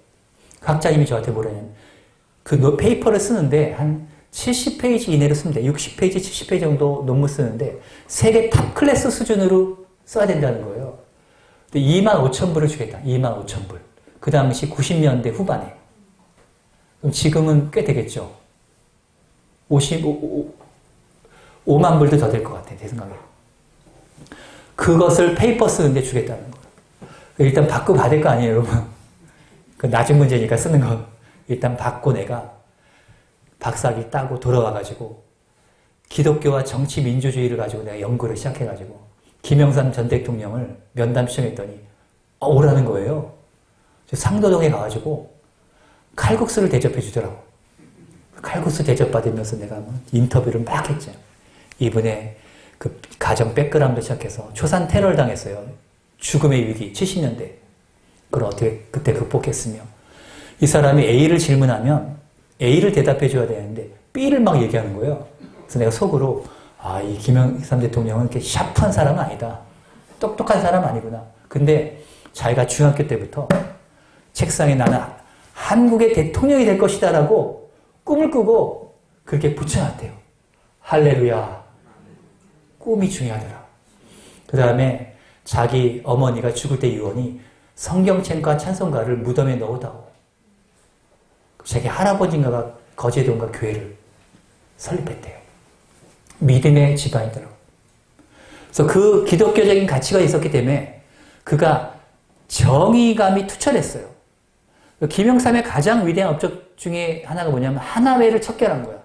학자님이 저한테 뭐라냐면 그 페이퍼를 쓰는데 한 70페이지 이내로 쓰면 돼. 60페이지, 70페이지 정도 논문 쓰는데 세계 탑 클래스 수준으로 써야 된다는 거예요. 2만 5천 불을 주겠다. 2만 5천 불. 그 당시 90년대 후반에. 그럼 지금은 꽤 되겠죠. 5만 불도 더 될 것 같아. 제 생각에. 그것을 페이퍼 쓰는데 주겠다는 거예요. 일단 받고 받을 거 아니에요, 여러분. 그 낮은 문제니까 쓰는 거. 일단 받고 내가 박사학위 따고 돌아와가지고 기독교와 정치 민주주의를 가지고 내가 연구를 시작해가지고 김영삼 전 대통령을 면담 신청했더니 오라는 거예요. 상도동에 가가지고 칼국수를 대접해 주더라고. 칼국수 대접받으면서 내가 인터뷰를 막 했죠. 이분의 그 가정 백그라운드 시작해서 초산 테러를 당했어요. 죽음의 위기, 70년대. 그걸 어떻게 그때 극복했으며 이 사람이 A를 질문하면 A를 대답해 줘야 되는데 B를 막 얘기하는 거예요. 그래서 내가 속으로 이 김영삼 대통령은 이렇게 샤프한 사람은 아니다. 똑똑한 사람 아니구나. 근데 자기가 중학교 때부터 책상에 나는 한국의 대통령이 될 것이다 라고 꿈을 꾸고 그렇게 붙여놨대요. 할렐루야. 꿈이 중요하더라. 그 다음에 자기 어머니가 죽을 때 유언이 성경책과 찬송가를 무덤에 넣어다오. 자기 할아버지인가가 거제도인가 교회를 설립했대요. 믿음의 집안이더라고. 그래서 그 기독교적인 가치가 있었기 때문에 그가 정의감이 투철했어요. 김영삼의 가장 위대한 업적 중에 하나가 뭐냐면 하나회를 척결한 거야.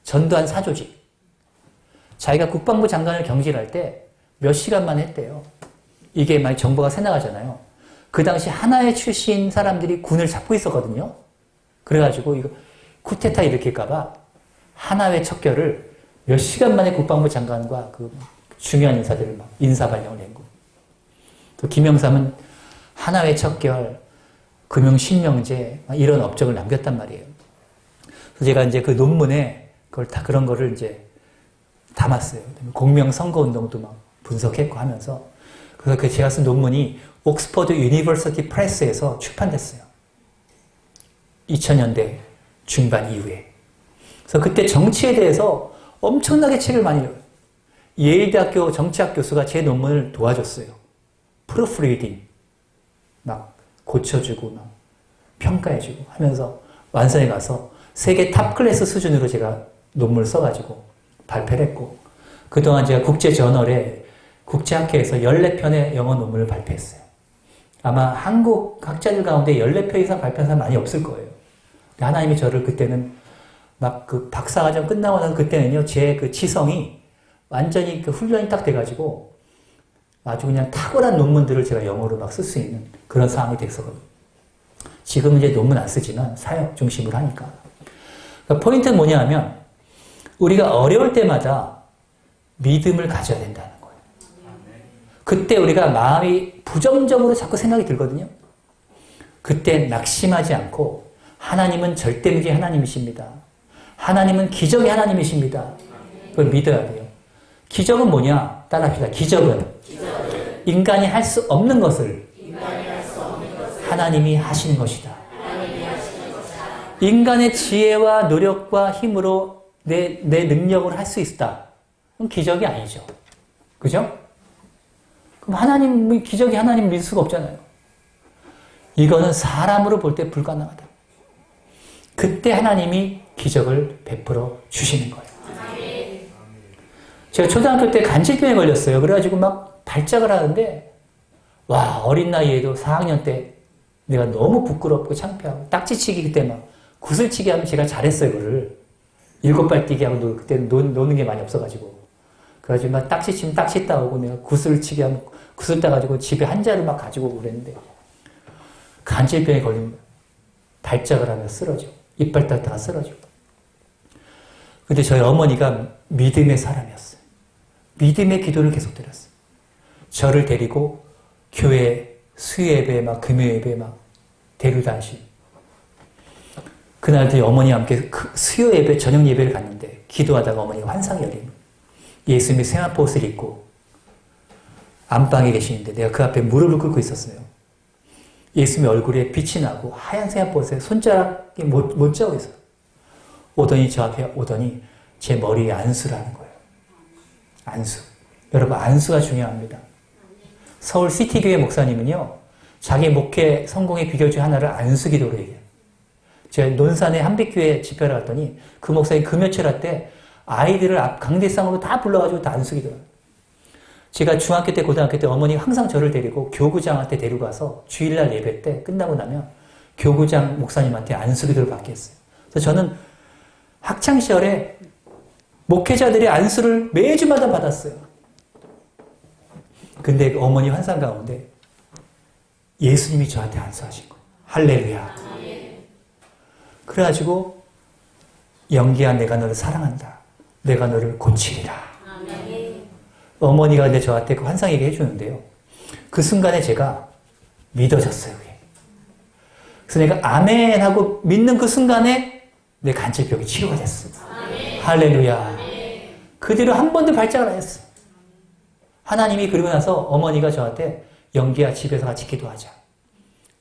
전두환 사조직. 자기가 국방부 장관을 경질할 때 몇 시간만 했대요. 이게 만약 정보가 새나가잖아요. 그 당시 하나회 출신 사람들이 군을 잡고 있었거든요. 그래가지고 이거 쿠데타 일으킬까봐 하나회 척결을 몇 시간 만에 국방부 장관과 그 중요한 인사들을 막 인사발령을 낸 거예요. 또 김영삼은 하나회 척결, 금융실명제 이런 업적을 남겼단 말이에요. 그래서 제가 이제 그 논문에 그걸 다 그런 거를 이제 담았어요. 공명선거운동도 막 분석했고 하면서 그래서 그 제가 쓴 논문이 옥스퍼드 유니버시티 프레스에서 출판됐어요. 2000년대 중반 이후에. 그래서 그때 정치에 대해서 엄청나게 책을 많이 읽어요. 예일대학교 정치학 교수가 제 논문을 도와줬어요. 프루프리딩 막 고쳐주고 막 평가해주고 하면서 완성해 가서 세계 탑 클래스 수준으로 제가 논문을 써가지고 발표를 했고 그동안 제가 국제저널에 국제학회에서 14편의 영어 논문을 발표했어요. 아마 한국 학자들 가운데 14편 이상 발표한 사람 많이 없을 거예요. 하나님이 저를 그때는 막 그 박사과정 끝나고 나서 그때는요, 제 그 지성이 완전히 그 훈련이 딱 돼가지고 아주 그냥 탁월한 논문들을 제가 영어로 막 쓸 수 있는 그런 상황이 됐었거든요. 지금은 이제 논문 안 쓰지만 사역 중심으로 하니까. 그러니까 포인트는 뭐냐 하면 우리가 어려울 때마다 믿음을 가져야 된다는 거예요. 그때 우리가 마음이 부정적으로 자꾸 생각이 들거든요. 그때 낙심하지 않고 하나님은 절대무기 하나님이십니다. 하나님은 기적의 하나님이십니다. 그걸 믿어야 돼요. 기적은 뭐냐? 따라합시다. 기적은 인간이 할 수 없는 것을 하나님이 하시는 것이다. 인간의 지혜와 노력과 힘으로 내 능력을 할 수 있다. 그럼 기적이 아니죠. 그죠? 그럼 하나님, 기적이 하나님 믿을 수가 없잖아요. 이거는 사람으로 볼 때 불가능하다. 그때 하나님이 기적을 베풀어 주시는 거예요. 제가 초등학교 때 간질병에 걸렸어요. 그래가지고 막 발작을 하는데, 와, 어린 나이에도 4학년 때 내가 너무 부끄럽고 창피하고, 딱지치기 그때 막 구슬치기 하면 제가 잘했어요, 그거를. 7발 뛰기 하고 그때 노는 게 많이 없어가지고. 그래가지고 막 딱지 치면 딱지 따오고 내가 구슬치기 하면 구슬 따가지고 집에 한 자루 막 가지고 오고 그랬는데, 간질병에 걸리면 발작을 하면 쓰러져. 이빨 닦다가 쓰러지고. 근데 저희 어머니가 믿음의 사람이었어요. 믿음의 기도를 계속 드렸어요. 저를 데리고 교회 수요예배 막 금요예배 막 데려다니시고. 그날도 어머니와 함께 수요예배 저녁 예배를 갔는데 기도하다가 어머니가 환상이 열리는 거예요. 예수님이 세마포 옷을 입고 안방에 계시는데 내가 그 앞에 무릎을 꿇고 있었어요. 예수님의 얼굴에 빛이 나고 하얀 세마포 옷에 손가락이 못 자고 있어요. 오더니 저 앞에 오더니 제 머리에 안수를 하는 거예요. 안수. 여러분 안수가 중요합니다. 서울 시티교회 목사님은요. 자기 목회 성공의 비결 중 하나를 안수 기도로 얘기해요. 제가 논산의 한빛교회 집회를 갔더니 그 목사님 금요철 때 아이들을 앞 강대상으로 다 불러가지고 다 안수 기도를 해요. 제가 중학교 때 고등학교 때 어머니가 항상 저를 데리고 교구장한테 데리고 가서 주일날 예배 때 끝나고 나면 교구장 목사님한테 안수 기도를 받게 했어요. 그래서 저는 학창시절에 목회자들의 안수를 매주마다 받았어요. 근데 그 어머니 환상 가운데 예수님이 저한테 안수하신 거예요. 할렐루야. 그래가지고 영기야 내가 너를 사랑한다. 내가 너를 고치리라. 어머니가 근데 저한테 그 환상 얘기 해주는데요. 그 순간에 제가 믿어졌어요. 그게. 그래서 내가 아멘 하고 믿는 그 순간에 내 간질병이 치료가 됐어. 할렐루야. 그 뒤로 한 번도 발작을 안 했어. 하나님이 그러고 나서 어머니가 저한테 영기야 집에서 같이 기도하자.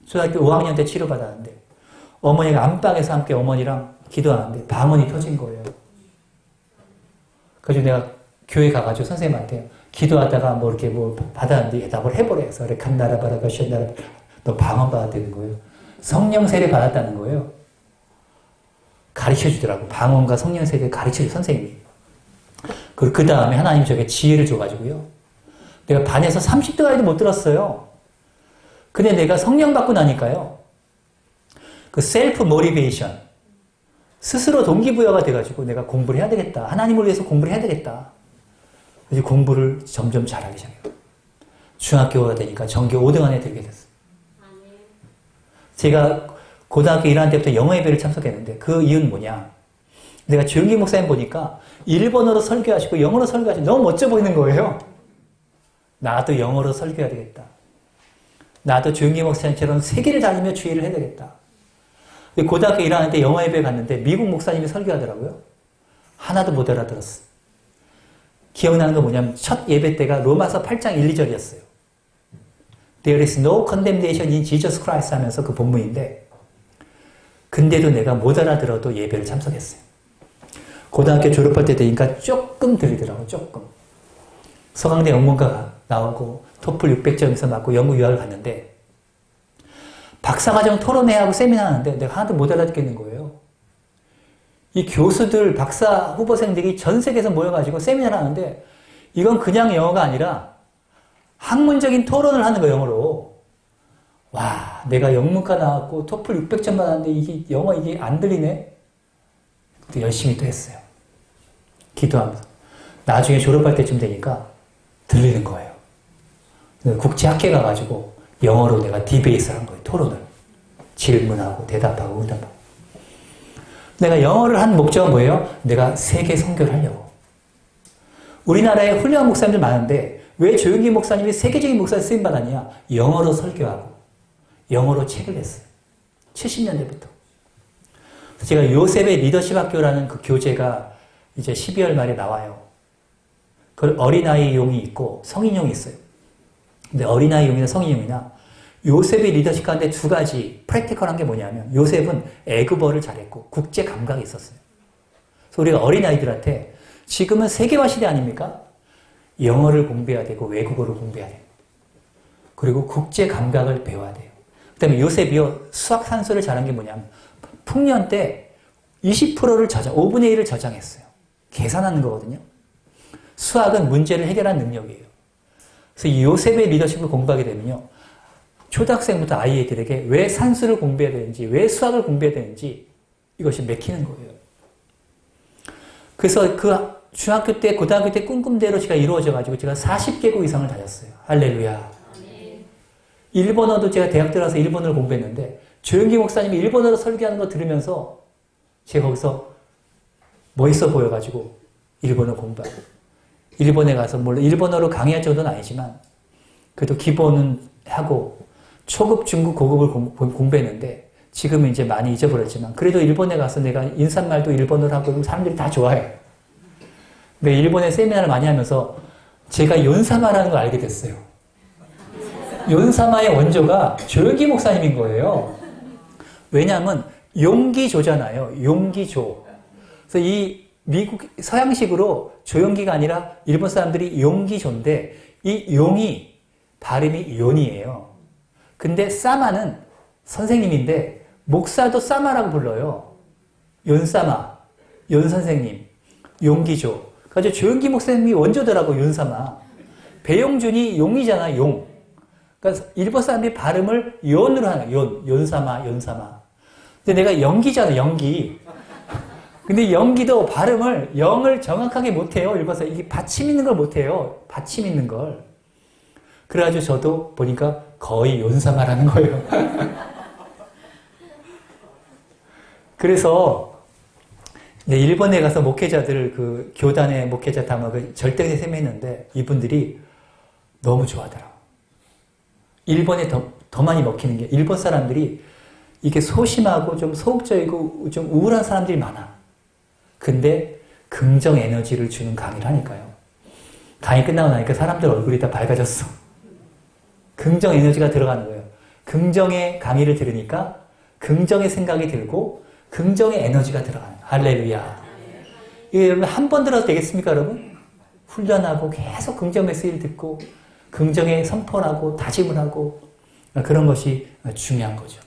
초등학교 5학년 때 치료받았는데 어머니가 안방에서 함께 어머니랑 기도하는데 방언이 터진 거예요. 그래서 내가 교회 가가지고 선생님한테 기도하다가 뭐 이렇게 뭐 받았는데 대답을 해보래 해서 칸나라바라가 쉔나라 너 방언 받았다는 거예요. 성령 세례 받았다는 거예요. 가르쳐 주더라고. 방언과 성령 세례를 가르쳐 주 선생님이. 그 다음에 하나님 저에게 지혜를 줘가지고요. 내가 반에서 30대까지도 못 들었어요. 근데 내가 성령 받고 나니까요. 그 셀프 모티베이션. 스스로 동기부여가 돼가지고 내가 공부를 해야 되겠다. 하나님을 위해서 공부를 해야 되겠다. 그래서 공부를 점점 잘하기 시작해요. 중학교가 되니까 전교 5등 안에 들게 됐어요. 제가 고등학교 1학년 때부터 영어 예배를 참석했는데 그 이유는 뭐냐. 내가 조용기 목사님 보니까 일본어로 설교하시고 영어로 설교하시고 너무 멋져 보이는 거예요. 나도 영어로 설교해야 되겠다. 나도 조용기 목사님처럼 세계를 다니며 주의를 해야 되겠다. 고등학교 1학년 때 영어 예배 갔는데 미국 목사님이 설교하더라고요. 하나도 못 알아들었어. 기억나는 거 뭐냐면 첫 예배 때가 로마서 8장 1, 2절이었어요. There is no condemnation in Jesus Christ 하면서 그 본문인데 근데도 내가 못 알아들어도 예배를 참석했어요. 고등학교 졸업할 때 되니까 조금 들리더라고요. 조금. 서강대 영문과 나오고 토플 600점에서 맞고 영국 유학을 갔는데 박사과정 토론회하고 세미나 하는데 내가 하나도 못 알아듣겠는 거예요. 이 교수들, 박사 후보생들이 전 세계에서 모여가지고 세미나를 하는데 이건 그냥 영어가 아니라 학문적인 토론을 하는 거예요, 영어로. 와, 내가 영문과 나왔고 토플 600점 받았는데 이게 영어 이게 안 들리네? 또 열심히 또 했어요. 기도하면서. 나중에 졸업할 때쯤 되니까 들리는 거예요. 국제학회 가가지고 영어로 내가 디베이스를 한 거예요. 토론을. 질문하고 대답하고 응답하고. 내가 영어를 한 목적은 뭐예요? 내가 세계 선교를 하려고. 우리나라에 훌륭한 목사님들 많은데 왜 조용기 목사님이 세계적인 목사를 쓰임받았냐? 영어로 설교하고 영어로 책을 냈어요. 70년대부터. 제가 요셉의 리더십 학교라는 그 교재가 이제 12월 말에 나와요. 그 어린아이 용이 있고 성인용이 있어요. 근데 어린아이 용이나 성인용이나 요셉의 리더십 가운데 두 가지 프랙티컬한 게 뭐냐면 요셉은 애국어를 잘했고 국제 감각이 있었어요. 그래서 우리가 어린아이들한테 지금은 세계화 시대 아닙니까? 영어를 공부해야 되고 외국어를 공부해야 돼요. 그리고 국제 감각을 배워야 돼요. 그 다음에 요셉이요 수학 산수를 잘한 게 뭐냐면 풍년 때 20%를 5분의 1을 저장했어요. 계산하는 거거든요. 수학은 문제를 해결하는 능력이에요. 그래서 이 요셉의 리더십을 공부하게 되면요. 초등학생부터 아이들에게 왜 산수를 공부해야 되는지, 왜 수학을 공부해야 되는지 이것이 맥히는 거예요. 그래서 그 중학교 때, 고등학교 때 꿈꿈대로 제가 이루어져가지고 제가 40개국 이상을 다녔어요. 할렐루야. 일본어도 제가 대학 들어가서 일본어를 공부했는데 조용기 목사님이 일본어로 설교하는 거 들으면서 제가 거기서 멋있어 보여가지고 일본어 공부하고 일본에 가서 물론 일본어로 강의할 정도는 아니지만 그래도 기본은 하고 초급, 중급, 고급을 공부했는데 지금은 이제 많이 잊어버렸지만 그래도 일본에 가서 내가 인사말도 일본어로 하고 사람들이 다 좋아해요. 근데 일본에 세미나를 많이 하면서 제가 연사마라는 걸 알게 됐어요. 연사마의 원조가 조용기 목사님인 거예요. 왜냐하면 용기조잖아요. 용기조. 그래서 이 미국 서양식으로 조용기가 아니라 일본 사람들이 용기조인데 이 용이 발음이 용이에요. 근데 사마는 선생님인데 목사도 사마라고 불러요. 연사마, 연선생님, 용기조. 그래서 조용기 목사님이 원조더라고 연사마. 배용준이 용이잖아, 용. 그러니까 일본 사람들이 발음을 연으로 하는 연사마, 연사마. 근데 내가 연기잖아, 연기. 근데 연기도 발음을 영을 정확하게 못해요. 일본 사람 이게 받침 있는 걸 못해요. 받침 있는 걸. 그래가지고 저도 보니까 거의 연사마라는 거예요. 그래서 일본에 가서 목회자들 그 교단의 목회자 담화를 절대에 세매했는데 이분들이 너무 좋아하더라고요. 일본에 더 많이 먹히는 게 일본 사람들이 이게 소심하고 좀 소극적이고 좀 우울한 사람들이 많아. 근데 긍정 에너지를 주는 강의를 하니까요. 강의 끝나고 나니까 사람들 얼굴이 다 밝아졌어. 긍정 에너지가 들어가는 거예요. 긍정의 강의를 들으니까 긍정의 생각이 들고 긍정의 에너지가 들어가는 거예요. 할렐루야. 이게 여러분 한 번 들어도 되겠습니까, 여러분? 훈련하고 계속 긍정 메시지를 듣고 긍정의 선포를 하고 다짐을 하고 그런 것이 중요한 거죠.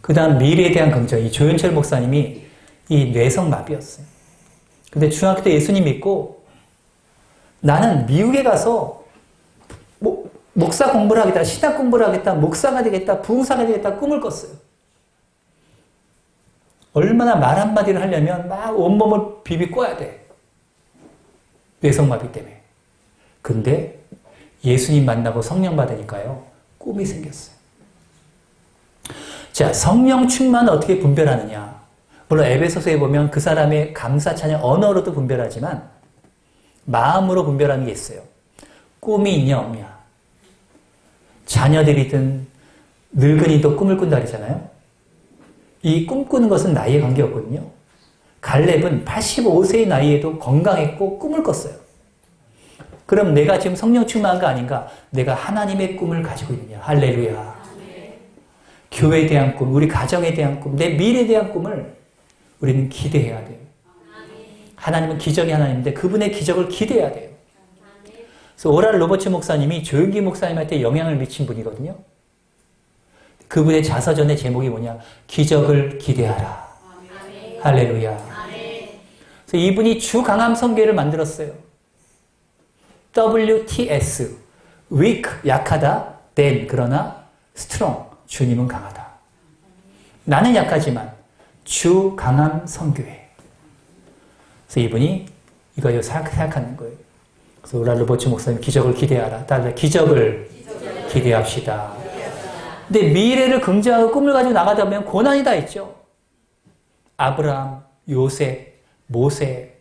그 다음 미래에 대한 긍정. 이 조현철 목사님이 이 뇌성마비였어요. 근데 중학교 때 예수님 믿고 나는 미국에 가서 목사 공부를 하겠다, 신학 공부를 하겠다, 목사가 되겠다, 부흥사가 되겠다 꿈을 꿨어요. 얼마나 말 한마디를 하려면 막 온몸을 비비꼬아야 돼. 뇌성마비 때문에. 근데 예수님 만나고 성령 받으니까요. 꿈이 생겼어요. 자, 성령 충만을 어떻게 분별하느냐. 물론 에베소서에 보면 그 사람의 감사 찬양 언어로도 분별하지만 마음으로 분별하는 게 있어요. 꿈이 있냐 없냐. 자녀들이든 늙은이도 꿈을 꾼다 그러잖아요. 이 꿈꾸는 것은 나이에 관계없거든요. 갈렙은 85세의 나이에도 건강했고 꿈을 꿨어요. 그럼 내가 지금 성령 충만한 거 아닌가? 내가 하나님의 꿈을 가지고 있느냐. 할렐루야. 교회에 대한 꿈, 우리 가정에 대한 꿈, 내 미래에 대한 꿈을 우리는 기대해야 돼요. 하나님은 기적의 하나님인데 그분의 기적을 기대해야 돼요. 그래서 오랄 로버츠 목사님이 조용기 목사님한테 영향을 미친 분이거든요. 그분의 자서전의 제목이 뭐냐? 기적을 기대하라. 할렐루야. 그래서 이분이 주강함 성계를 만들었어요. WTS, weak, 약하다, then, 그러나 strong, 주님은 강하다. 나는 약하지만 주 강함 선교회. 그래서 이분이 이거 생각하는 거예요. 그래서 오랄로버츠 목사님 기적을 기대하라. 따라 기적을 기대합시다. 근데 미래를 긍정하고 꿈을 가지고 나가다 보면 고난이 다 있죠. 아브라함, 요셉, 모세,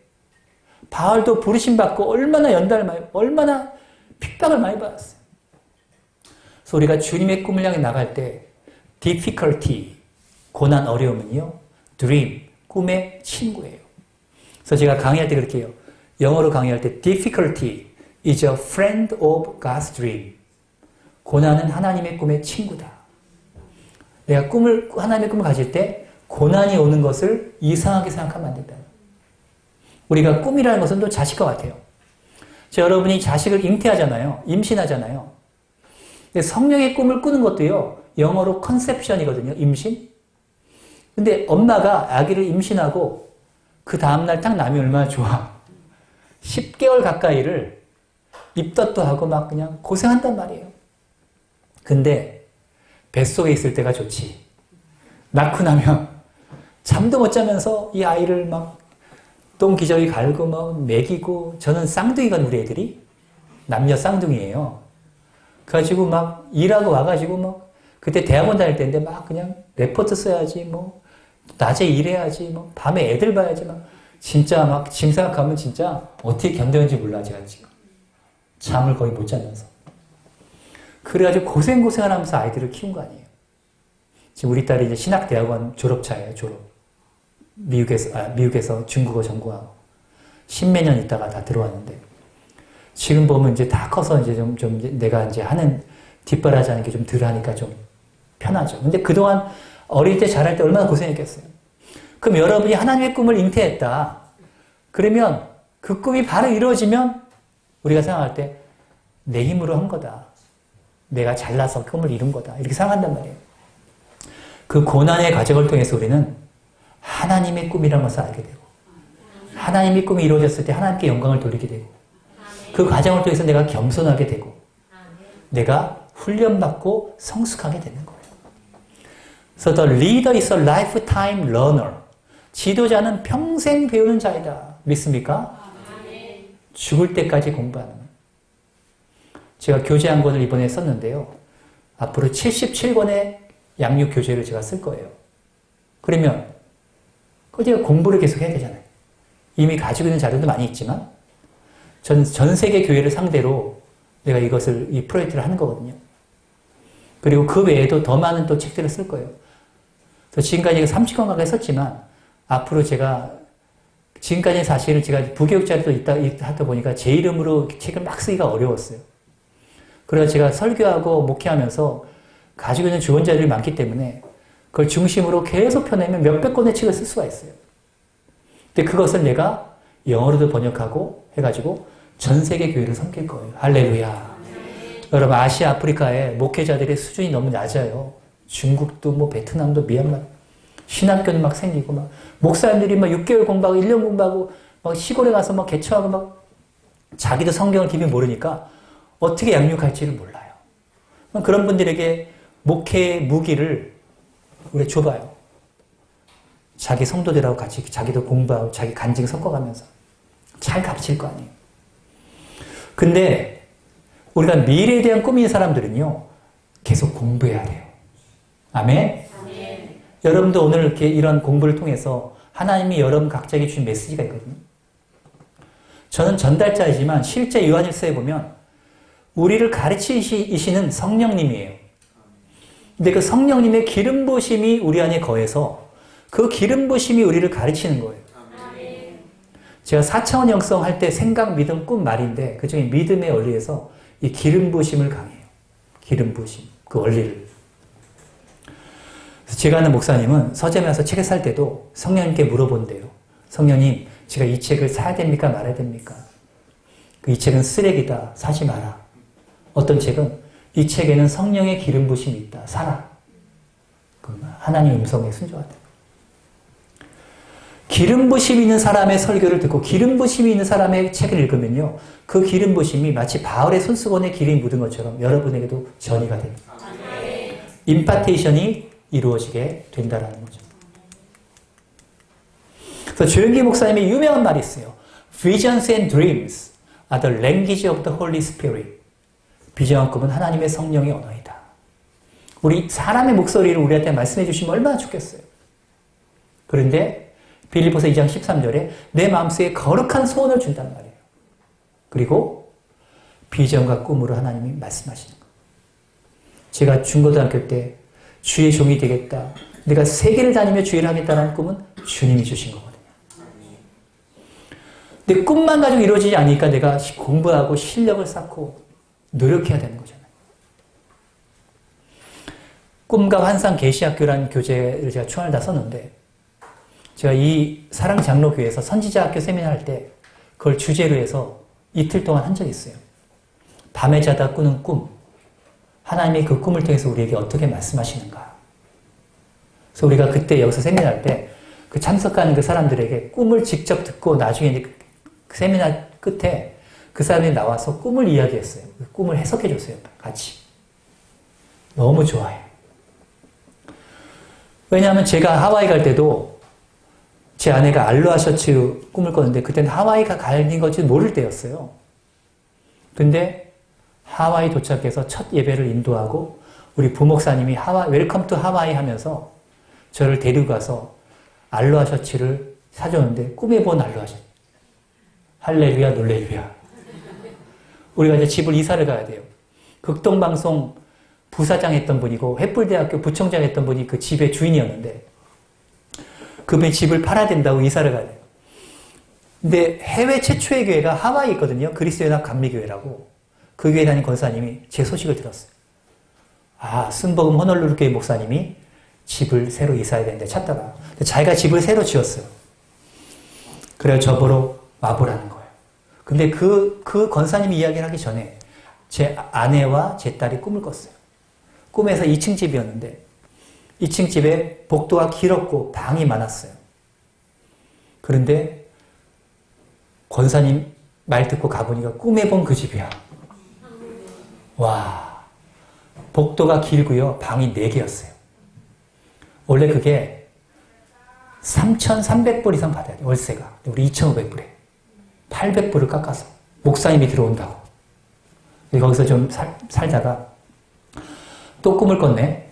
바울도 부르심 받고 얼마나 연단을 많이, 얼마나 핍박을 많이 받았어요. 그래서 우리가 주님의 꿈을 향해 나갈 때 difficulty, 고난, 어려움은요, dream, 꿈의 친구예요. 그래서 제가 강의할 때 그렇게 해요. 영어로 강의할 때 difficulty is a friend of God's dream. 고난은 하나님의 꿈의 친구다. 내가 하나님의 꿈을 가질 때 고난이 오는 것을 이상하게 생각하면 안 된다. 우리가 꿈이라는 것은 또 자식과 같아요. 여러분이 자식을 잉태하잖아요. 임신하잖아요. 근데 성령의 꿈을 꾸는 것도요, 영어로 컨셉션이거든요. 임신. 근데 엄마가 아기를 임신하고 그 다음날 딱 남이 얼마나 좋아. 10개월 가까이를 입덧도 하고 막 그냥 고생한단 말이에요. 근데 뱃속에 있을 때가 좋지. 낳고 나면 잠도 못 자면서 이 아이를 막 똥기저귀 갈고 막 먹이고, 저는 쌍둥이거든, 우리 애들이. 남녀 쌍둥이에요. 그래가지고 막 일하고 와가지고 막 그때 대학원 다닐 때인데 막 그냥 레포트 써야지, 뭐 낮에 일해야지, 뭐 밤에 애들 봐야지, 막 진짜 막 지금 생각하면 진짜 어떻게 견뎌는지 몰라, 제가 지금. 잠을 거의 못 자면서. 그래가지고 고생을 하면서 아이들을 키운 거 아니에요. 지금 우리 딸이 이제 신학대학원 졸업차예요, 졸업. 미국에서 중국어 전공하고. 십몇 년 있다가 다 들어왔는데. 지금 보면 이제 다 커서 이제 좀 내가 이제 하는 뒷바라지 하는 게 좀 덜 하니까 좀 편하죠. 근데 그동안 어릴 때 자랄 때 얼마나 고생했겠어요. 그럼 여러분이 하나님의 꿈을 잉태했다. 그러면 그 꿈이 바로 이루어지면 우리가 생각할 때 내 힘으로 한 거다. 내가 잘나서 꿈을 이룬 거다. 이렇게 생각한단 말이에요. 그 고난의 과정을 통해서 우리는 하나님의 꿈이라는 것을 알게 되고, 하나님의 꿈이 이루어졌을 때 하나님께 영광을 돌리게 되고, 그 과정을 통해서 내가 겸손하게 되고, 내가 훈련받고 성숙하게 되는 거예요. 그래서 the leader is a lifetime learner. 지도자는 평생 배우는 자이다. 믿습니까? 죽을 때까지 공부하는 거예요. 제가 교재 한 권을 이번에 썼는데요. 앞으로 77권의 양육 교재를 제가 쓸 거예요. 그러면 제가 공부를 계속 해야 되잖아요. 이미 가지고 있는 자료도 많이 있지만 전 세계 교회를 상대로 내가 이 프로젝트를 하는 거거든요. 그리고 그 외에도 더 많은 또 책들을 쓸 거예요. 그래서 지금까지 30권 가까이 썼지만 앞으로 제가 지금까지 사실은 제가 부교육자리도 하다 보니까 제 이름으로 책을 막 쓰기가 어려웠어요. 그래서 제가 설교하고 목회하면서 가지고 있는 주원자들이 많기 때문에 그걸 중심으로 계속 펴내면 몇백 권의 책을 쓸 수가 있어요. 근데 그것을 내가 영어로도 번역하고 해가지고 전 세계 교회를 섬길 거예요. 할렐루야. 여러분, 아시아, 아프리카의 목회자들의 수준이 너무 낮아요. 중국도 뭐 베트남도 미얀마 신학교는 막 생기고 막 목사님들이 막 6개월 공부하고 1년 공부하고 막 시골에 가서 막 개척하고 막 자기도 성경을 깊이 모르니까 어떻게 양육할지를 몰라요. 그런 분들에게 목회의 무기를 우리가 줘봐요. 자기 성도들하고 같이 자기도 공부하고 자기 간증 섞어가면서 잘 가르칠 거 아니에요. 근데 우리가 미래에 대한 꿈이 있는 사람들은요, 계속 공부해야 돼요. 아멘? 아멘. 여러분도 오늘 이렇게 이런 공부를 통해서 하나님이 여러분 각자에게 주신 메시지가 있거든요. 저는 전달자이지만 실제 요한일서에 보면 우리를 가르치시는 성령님이에요. 근데 그 성령님의 기름 부으심이 우리 안에 거해서 그 기름 부으심이 우리를 가르치는 거예요. 제가 4차원 영성 할 때 생각, 믿음, 꿈, 말인데 그중에 믿음의 원리에서 이 기름 부으심을 강해요. 기름 부으심, 그 원리를. 그래서 제가 아는 목사님은 서점에 와서 책을 살 때도 성령님께 물어본대요. 성령님, 제가 이 책을 사야 됩니까? 말아야 됩니까? 이 책은 쓰레기다. 사지 마라. 어떤 책은 이 책에는 성령의 기름 부으심이 있다. 사라. 하나님 음성에 순종하다. 기름 부심이 있는 사람의 설교를 듣고 기름 부심이 있는 사람의 책을 읽으면요, 그 기름 부심이 마치 바울의 손수건에 기름이 묻은 것처럼 여러분에게도 전이가 됩니다. 임파테이션이 이루어지게 된다라는 거죠. 그래서 조영기 목사님의 유명한 말이 있어요. Visions and dreams are the language of the Holy Spirit. 비전과 꿈은 하나님의 성령의 언어이다. 우리 사람의 목소리를 우리한테 말씀해 주시면 얼마나 좋겠어요. 그런데 빌립보서 2장 13절에 내 마음속에 거룩한 소원을 준단 말이에요. 그리고 비전과 꿈으로 하나님이 말씀하시는 거예요. 제가 중고등학교 때 주의 종이 되겠다. 내가 세계를 다니며 주의를 하겠다는 꿈은 주님이 주신 거거든요. 근데 꿈만 가지고 이루어지지 않으니까 내가 공부하고 실력을 쌓고 노력해야 되는 거잖아요. 꿈과 환상 계시학교라는 교재를 제가 총알 다 썼는데 제가 이 사랑장로교회에서 선지자학교 세미나 할 때 그걸 주제로 해서 이틀 동안 한 적이 있어요. 밤에 자다 꾸는 꿈. 하나님이 그 꿈을 통해서 우리에게 어떻게 말씀하시는가. 그래서 우리가 그때 여기서 세미나 할 때 그 참석하는 그 사람들에게 꿈을 직접 듣고 나중에 이제 그 세미나 끝에 그 사람이 나와서 꿈을 이야기했어요. 그 꿈을 해석해 줬어요. 같이. 너무 좋아요. 왜냐하면 제가 하와이 갈 때도 제 아내가 알로하 셔츠 꿈을 꿨는데 그때는 하와이가 가는 건지 모를 때였어요. 근데 하와이 도착해서 첫 예배를 인도하고 우리 부목사님이 웰컴 투 하와이 하면서 저를 데리고 가서 알로하 셔츠를 사줬는데 꿈에 본 알로하 셔츠. 할렐루야 놀렐루야. 우리가 이제 집을 이사를 가야 돼요. 극동방송 부사장 했던 분이고 횃불대학교 부총장 했던 분이 그 집의 주인이었는데 그분이 집을 팔아야 된다고 이사를 가야 돼요. 근데 해외 최초의 교회가 하와이에 있거든요. 그리스도연합 감리교회라고. 그 교회 다닌 권사님이 제 소식을 들었어요. 아, 순복음 호놀루루 교회 목사님이 집을 새로 이사해야 되는데 찾다가 자기가 집을 새로 지었어요. 그래서 저보러 와보라는 거예요. 근데 그 권사님이 이야기를 하기 전에 제 아내와 제 딸이 꿈을 꿨어요. 꿈에서 2층 집이었는데 2층 집에 복도가 길었고 방이 많았어요. 그런데 권사님 말 듣고 가보니까 꿈에 본 그 집이야. 와, 복도가 길고요. 방이 4개였어요. 원래 그게 3,300불 이상 받아야 돼요. 월세가. 우리 2,500불에. 800불을 깎아서 목사님이 들어온다고. 거기서 좀 살다가 또 꿈을 꿨네.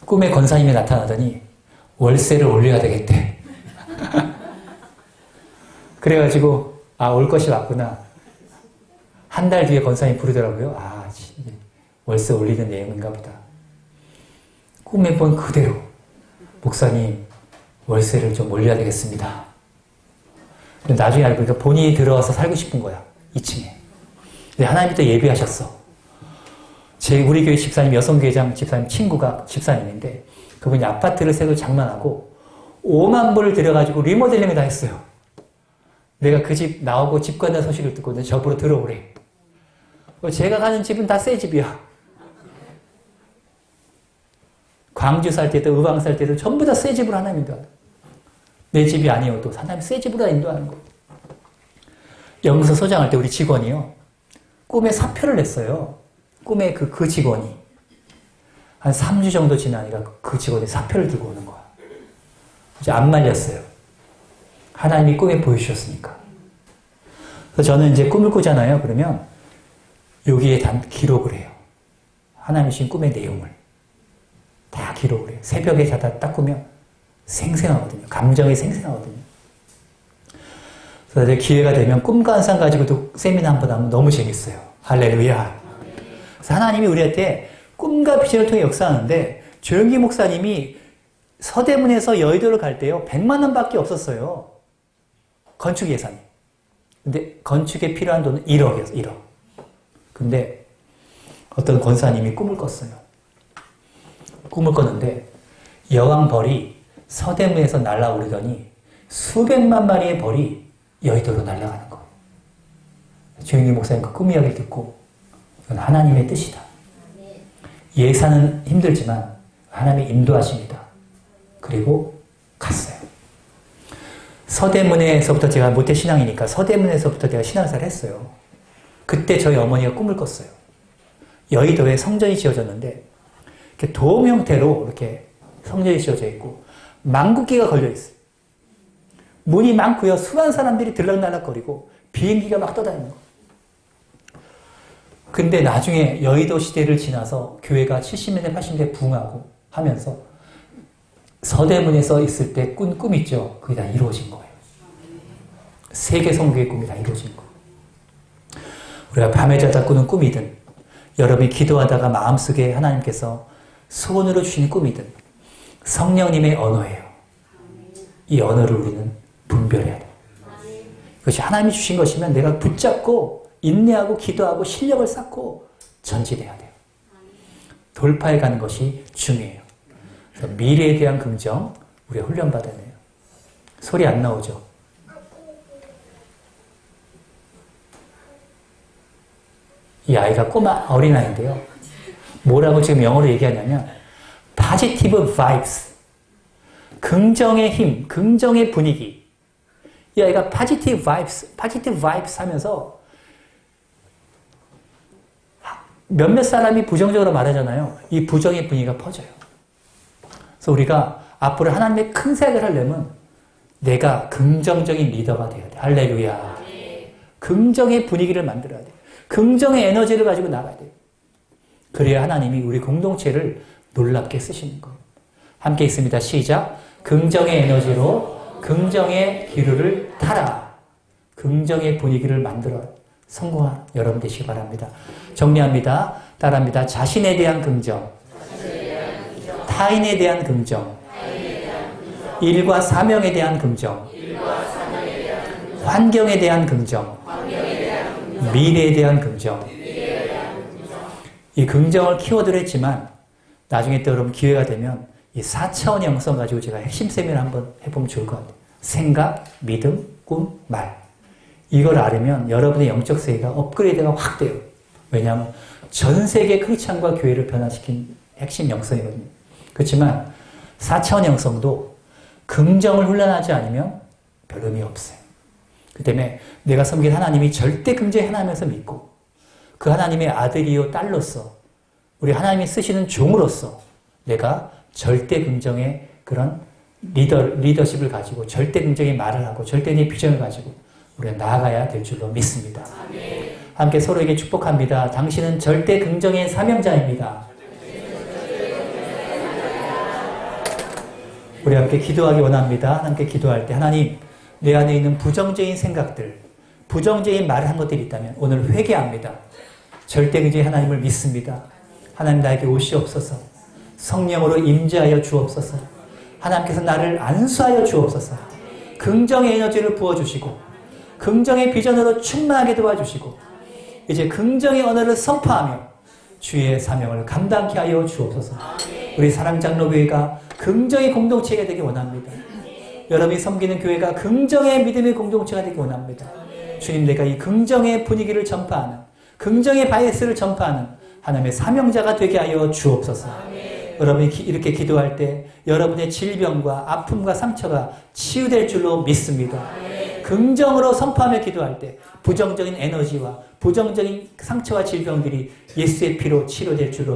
꿈에 권사님이 나타나더니 월세를 올려야 되겠대. 그래가지고 아, 올 것이 왔구나. 한 달 뒤에 권사님 부르더라고요. 아, 월세 올리는 내용인가 보다. 꿈에 본 그대로 목사님 월세를 좀 올려야 되겠습니다. 나중에 알고 보니까 본인이 들어와서 살고 싶은 거야. 2층에. 근데 하나님이 또 예비하셨어. 우리 교회 집사님, 여성교회장 집사님 친구가 집사님인데 그분이 아파트를 새로 장만하고 5만 불을 들여가지고 리모델링을 다 했어요. 내가 그 집 나오고 집 간다는 소식을 듣고 저보러 들어오래. 제가 가는 집은 다 새 집이야. 광주 살 때도 의왕 살 때도 전부 다 새 집으로 하나님 인도하는. 내 집이 아니어도 하나님 새 집으로 인도하는 거예요. 연구소 소장할 때 우리 직원이요. 꿈에 사표를 냈어요. 꿈에 그 직원이. 한 3주 정도 지나니까 그 직원이 사표를 들고 오는 거야. 이제 안 말렸어요. 하나님이 꿈에 보여주셨으니까. 그래서 저는 이제 꿈을 꾸잖아요. 그러면 여기에 기록을 해요. 하나님이 주신 꿈의 내용을. 다 기록을 해요. 새벽에 자다 딱 꾸면 생생하거든요. 감정이 생생하거든요. 그래서 기회가 되면 꿈과 환상 가지고도 세미나 한번 하면 너무 재밌어요. 할렐루야. 그래서 하나님이 우리한테 꿈과 비전을 통해 역사하는데 조영기 목사님이 서대문에서 여의도를 갈 때요. 100만 원밖에 없었어요. 건축 예산이. 근데 건축에 필요한 돈은 1억이었어요. 1억. 근데 어떤 권사님이 꿈을 꿨어요. 꿈을 꿨는데 여왕 벌이 서대문에서 날아오르더니 수백만 마리의 벌이 여의도로 날아가는 거예요. 조영기 목사님 그 꿈 이야기를 듣고 이건 하나님의 뜻이다. 예산은 힘들지만 하나님의 인도하십니다. 그리고 갔어요. 서대문에서부터 제가 모태신앙이니까 서대문에서부터 제가 신앙사를 했어요. 그때 저희 어머니가 꿈을 꿨어요. 여의도에 성전이 지어졌는데 이렇게 돔 형태로 이렇게 성전이 지어져 있고 망국기가 걸려 있어요. 문이 많고요. 수많은 사람들이 들락날락거리고 비행기가 막 떠다니는 거예요. 근데 나중에 여의도 시대를 지나서 교회가 70년대, 80년대 부흥하고 하면서 서대문에 서 있을 때 꾼 꿈 있죠? 그게 다 이루어진 거예요. 세계 선교의 꿈이 다 이루어진 거예요. 우리가 밤에 자다 꾸는 꿈이든 여러분이 기도하다가 마음속에 하나님께서 소원으로 주신 꿈이든 성령님의 언어예요. 이 언어를 우리는 분별해야 돼요. 이것이 하나님이 주신 것이면 내가 붙잡고 인내하고 기도하고 실력을 쌓고 전진해야 돼요. 돌파해 가는 것이 중요해요. 그래서 미래에 대한 긍정 우리가 훈련받아야 돼요. 소리 안 나오죠? 이 아이가 꼬마 어린아이인데요. 뭐라고 지금 영어로 얘기하냐면 positive vibes, 긍정의 힘, 긍정의 분위기. 이 아이가 positive vibes 하면서 몇몇 사람이 부정적으로 말하잖아요. 이 부정의 분위기가 퍼져요. 그래서 우리가 앞으로 하나님의 큰 사역을 하려면 내가 긍정적인 리더가 돼야 돼. 할렐루야. 긍정의 분위기를 만들어야 돼. 긍정의 에너지를 가지고 나가야 돼요. 그래야 하나님이 우리 공동체를 놀랍게 쓰시는 거예요. 함께 있습니다. 시작. 긍정의 에너지로 긍정의 기류를 타라. 긍정의 분위기를 만들어 성공한 여러분 되시기 바랍니다. 정리합니다. 따라합니다. 자신에 대한 긍정, 타인에 대한 긍정, 일과 사명에 대한 긍정, 환경에 대한 긍정, 미래에 대한 긍정. 이 긍정을 키워드로 했지만 나중에 또 여러분 기회가 되면 이 4차원의 영성 가지고 제가 핵심 세미나 한번 해보면 좋을 것 같아요. 생각, 믿음, 꿈, 말. 이걸 알으면 여러분의 영적 세계가 업그레이드가 확 돼요. 왜냐하면 전 세계 크리스찬과 교회를 변화시킨 핵심 영성이거든요. 그렇지만 4차원 영성도 긍정을 훈련하지 않으면 별 의미 없어요. 그 때문에 내가 섬긴 하나님이 절대 긍정의 하나님에서 믿고 그 하나님의 아들이요 딸로서 우리 하나님이 쓰시는 종으로서 내가 절대 긍정의 그런 리더십을 가지고 절대 긍정의 말을 하고 절대의 비전을 가지고 우리가 나아가야 될 줄로 믿습니다. 아멘. 함께 서로에게 축복합니다. 당신은 절대 긍정의 사명자입니다. 우리 함께 기도하기 원합니다. 함께 기도할 때 하나님 내 안에 있는 부정적인 생각들, 부정적인 말을 한 것들이 있다면 오늘 회개합니다. 절대 긍정의 하나님을 믿습니다. 하나님 나에게 오시옵소서. 성령으로 임재하여 주옵소서. 하나님께서 나를 안수하여 주옵소서. 긍정의 에너지를 부어주시고 긍정의 비전으로 충만하게 도와주시고 이제 긍정의 언어를 선포하며 주의 사명을 감당케 하여 주옵소서. 우리 사랑장로교회가 긍정의 공동체가 되기 원합니다. 여러분이 섬기는 교회가 긍정의 믿음의 공동체가 되기 원합니다. 주님, 내가 이 긍정의 분위기를 전파하는, 긍정의 바이러스를 전파하는 하나님의 사명자가 되게 하여 주옵소서. 여러분이 이렇게 기도할 때 여러분의 질병과 아픔과 상처가 치유될 줄로 믿습니다. 긍정으로 선포하며 기도할 때 부정적인 에너지와 부정적인 상처와 질병들이 예수의 피로 치료될 줄로